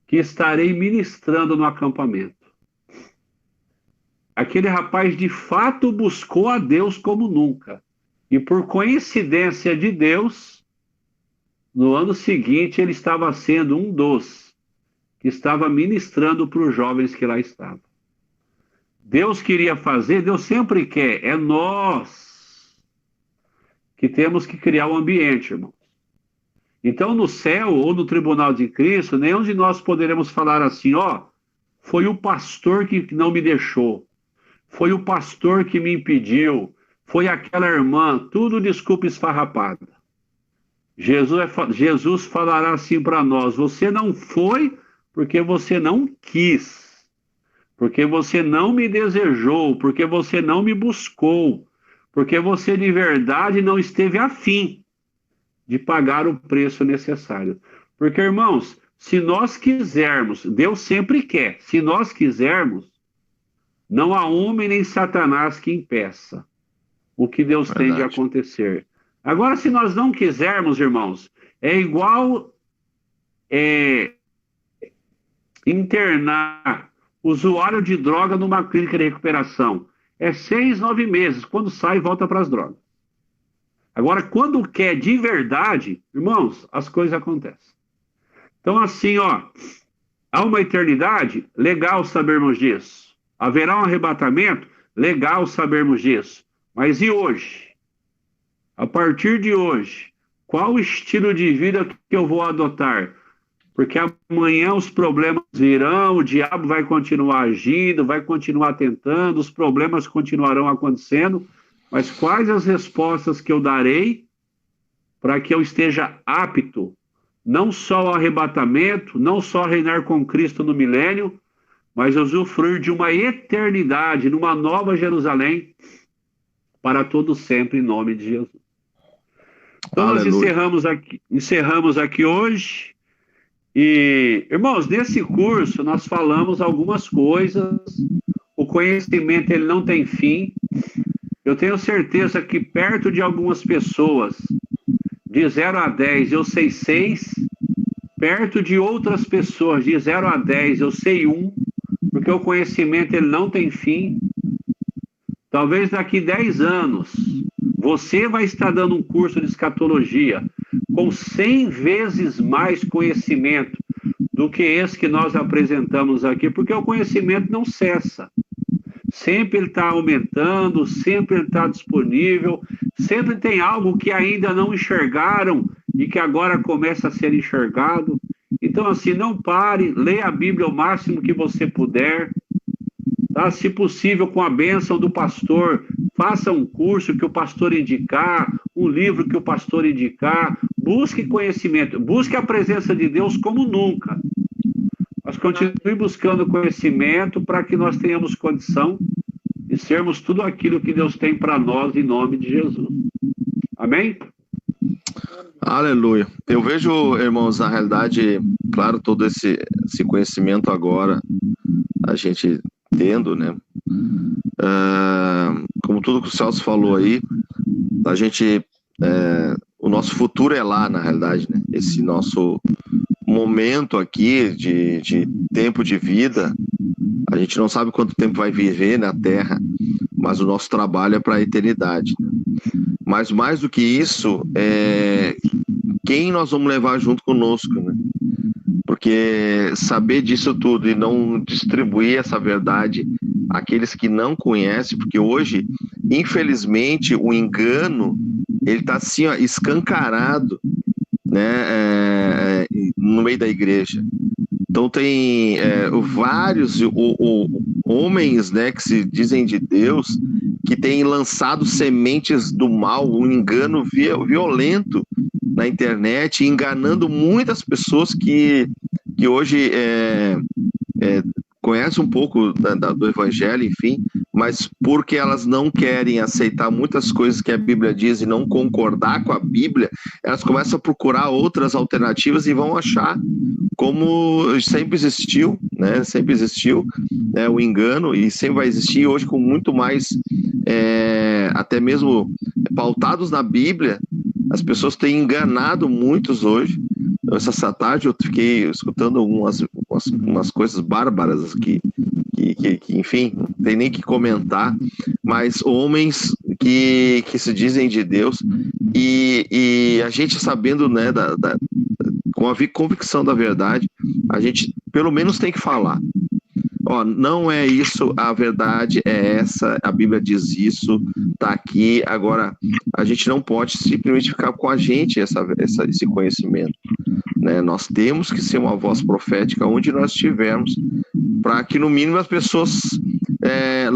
que estarei ministrando no acampamento. Aquele rapaz de fato buscou a Deus como nunca. E por coincidência de Deus, no ano seguinte ele estava sendo um dos que estava ministrando para os jovens que lá estavam. Deus queria fazer, Deus sempre quer, é nós que temos que criar o ambiente, irmão. Então, no céu ou no tribunal de Cristo, nenhum de nós poderemos falar assim, ó, foi o pastor que não me deixou, foi o pastor que me impediu, foi aquela irmã, tudo desculpa esfarrapada. Jesus falará assim para nós, você não foi porque você não quis, porque você não me desejou, porque você não me buscou, porque você de verdade não esteve afim de pagar o preço necessário. Porque, irmãos, se nós quisermos, Deus sempre quer, se nós quisermos, não há homem nem Satanás que impeça o que Deus tem de acontecer. Agora, se nós não quisermos, irmãos, é igual internar usuário de droga numa clínica de recuperação. É 6, 9 meses. Quando sai, volta para as drogas. Agora, quando quer de verdade, irmãos, as coisas acontecem. Então, assim, ó, há uma eternidade, legal sabermos disso. Haverá um arrebatamento, legal sabermos disso. Mas e hoje? A partir de hoje, qual o estilo de vida que eu vou adotar? Porque amanhã os problemas virão, o diabo vai continuar agindo, vai continuar tentando, os problemas continuarão acontecendo. Mas quais as respostas que eu darei para que eu esteja apto, não só ao arrebatamento, não só a reinar com Cristo no milênio, mas usufruir de uma eternidade, numa nova Jerusalém, para todo sempre, em nome de Jesus. Então nós Aleluia. encerramos aqui hoje. E, irmãos, nesse curso nós falamos algumas coisas. O conhecimento ele não tem fim. Eu tenho certeza que perto de algumas pessoas, de 0 a 10, eu sei 6. Perto de outras pessoas, de 0 a 10, eu sei 1. Porque o conhecimento ele não tem fim. Talvez daqui 10 anos, você vai estar dando um curso de escatologia com 100 vezes mais conhecimento do que esse que nós apresentamos aqui, porque o conhecimento não cessa. Sempre ele está aumentando, sempre ele está disponível, sempre tem algo que ainda não enxergaram e que agora começa a ser enxergado. Então, assim, não pare, leia a Bíblia o máximo que você puder, tá? Se possível, com a bênção do pastor, faça um curso que o pastor indicar, um livro que o pastor indicar, busque conhecimento, busque a presença de Deus como nunca. Mas continue buscando conhecimento para que nós tenhamos condição de sermos tudo aquilo que Deus tem para nós, em nome de Jesus. Amém? Aleluia. Eu vejo, irmãos, na realidade, claro, todo esse conhecimento agora, a gente tendo, né? Como tudo que o Celso falou aí, a gente, o nosso futuro é lá, na realidade, né? Esse nosso momento aqui de tempo de vida, a gente não sabe quanto tempo vai viver na Terra, mas o nosso trabalho é para a eternidade, né? Mas mais do que isso, quem nós vamos levar junto conosco, né? Porque saber disso tudo e não distribuir essa verdade àqueles que não conhecem, porque hoje, infelizmente, o engano, ele está assim, ó, escancarado, né, no meio da igreja. Então tem vários homens, né, que se dizem de Deus, que têm lançado sementes do mal, um engano violento na internet, enganando muitas pessoas que hoje conhecem um pouco do evangelho, enfim, mas porque elas não querem aceitar muitas coisas que a Bíblia diz e não concordar com a Bíblia, elas começam a procurar outras alternativas e vão achar, como sempre existiu, né? Sempre existiu, né, o engano, e sempre vai existir hoje com muito mais, até mesmo pautados na Bíblia. As pessoas têm enganado muitos hoje. Essa tarde eu fiquei escutando umas coisas bárbaras que enfim, não tem nem que comentar, mas homens que se dizem de Deus, e a gente sabendo, né, com a convicção da verdade, a gente pelo menos tem que falar. Ó, não é isso, a verdade é essa, a Bíblia diz isso, tá aqui. Agora, a gente não pode simplesmente ficar com a gente esse conhecimento, né? Nós temos que ser uma voz profética onde nós estivermos, para que no mínimo as pessoas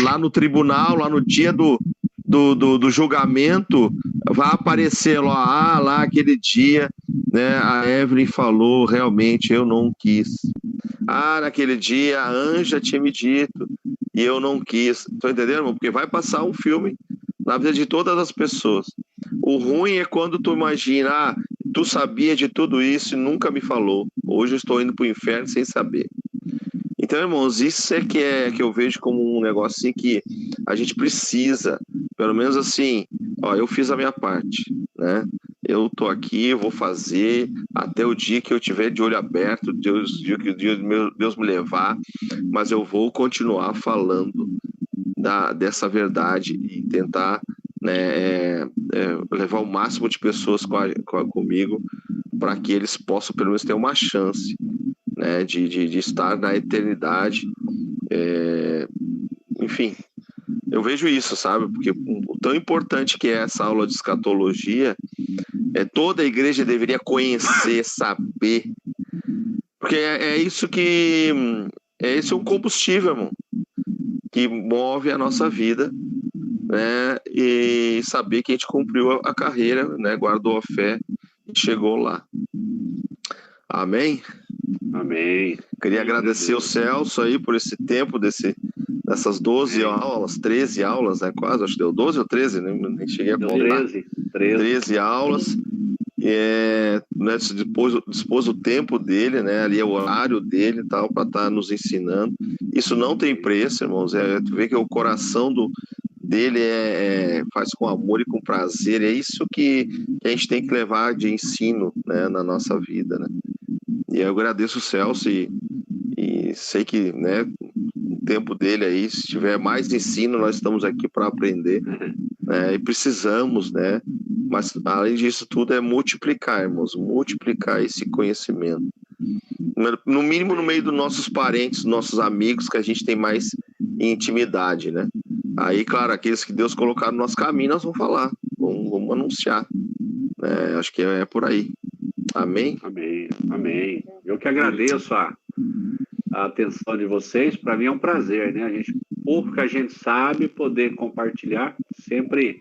lá no tribunal, lá no dia do julgamento, vai aparecer lá aquele dia, né, a Evelyn falou, realmente eu não quis. Naquele dia a Anja tinha me dito e eu não quis. Tô entendendo, irmão? Porque vai passar um filme na vida de todas as pessoas. O ruim é quando tu imagina, tu sabia de tudo isso e nunca me falou. Hoje eu estou indo pro inferno sem saber. Então, irmãos, isso é que eu vejo como um negócio assim que a gente precisa, pelo menos assim, ó, eu fiz a minha parte, né? Eu tô aqui, eu vou fazer até o dia que eu tiver de olho aberto, Deus me levar, mas eu vou continuar falando dessa verdade e tentar, né, levar o máximo de pessoas comigo, para que eles possam pelo menos ter uma chance, né, de estar na eternidade. Enfim, eu vejo isso, sabe? Porque o tão importante que é essa aula de escatologia, toda a igreja deveria conhecer, saber, porque isso que esse é um combustível, irmão, que move a nossa vida, né? E saber que a gente cumpriu a carreira, né? Guardou a fé e chegou lá. Amém? Amém. Queria agradecer o Celso aí por esse tempo, dessas 12 aulas, 13 aulas, né? Quase, acho que deu 12 ou 13, nem cheguei a contar. 13 aulas. Né, dispôs o tempo dele, né? Ali é o horário dele e tal, para estar nos ensinando. Isso não tem preço, irmãos. Tu vê que o coração dele faz com amor e com prazer. É isso que a gente tem que levar de ensino, né, na nossa vida, né? E eu agradeço o Celso e sei que, né, o tempo dele aí, se tiver mais ensino, nós estamos aqui para aprender, né, e precisamos, né? Mas além disso tudo é multiplicar, irmãos, multiplicar esse conhecimento. No mínimo no meio dos nossos parentes, nossos amigos, que a gente tem mais intimidade, né? Aí, claro, aqueles que Deus colocar no nosso caminho, nós vamos falar, vamos anunciar. Acho que é por aí. Amém? Amém, amém. Eu que agradeço a atenção de vocês. Para mim é um prazer, né? Pouco que a gente sabe, poder compartilhar. Sempre,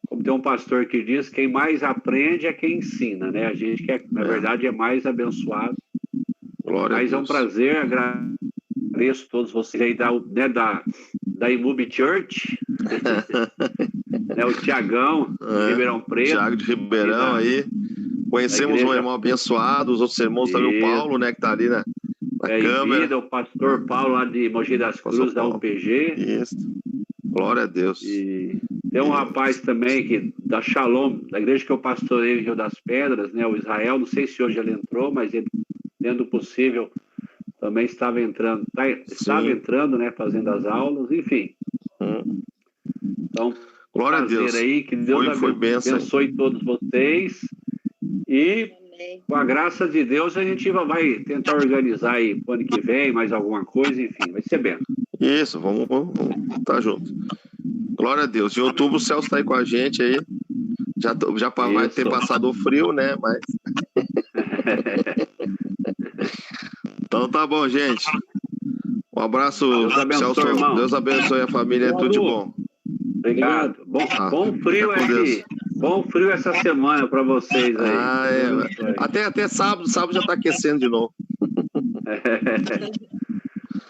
como tem um pastor que diz, quem mais aprende é quem ensina, né? A gente que, na verdade, é mais abençoado. Glória Mas a Deus. É um prazer, agradeço a todos vocês aí da Imub Church, né? O Tiagão, de Ribeirão Preto. Tiago de Ribeirão aí. Conhecemos um irmão abençoado, os outros irmãos também, o Paulo, né, que está ali na câmera. O pastor Paulo, lá de Mogi das Cruzes, da UPG. Isso. Glória a Deus. E tem um rapaz também da Shalom, da igreja que eu pastorei em Rio das Pedras, né, o Israel, não sei se hoje ele entrou, mas ele, dentro do possível, também estava entrando, né, fazendo as aulas, enfim. Então, glória a Deus. Aí, que Deus abençoe todos vocês. E, com a graça de Deus, a gente vai tentar organizar aí pro ano que vem, mais alguma coisa, enfim, vai ser bem. Isso, vamos estar junto. Glória a Deus. Em outubro o Celso está aí com a gente aí. Já vai ter passado o frio, né? Mas... Então tá bom, gente. Um abraço, Deus abençoe, Celso. irmão. Deus abençoe a família, é tudo de bom. Obrigado. Bom frio aqui. Bom frio essa semana para vocês aí. Até sábado já está aquecendo de novo.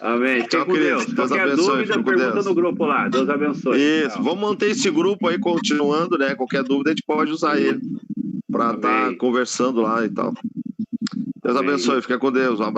Amém. Tchau, queridos. Deus abençoe. Dúvida, pergunta no grupo lá. Deus abençoe. Isso. Tchau. Vamos manter esse grupo aí continuando, né? Qualquer dúvida a gente pode usar ele para estar conversando lá e tal. Deus abençoe. Fica com Deus. Um abraço.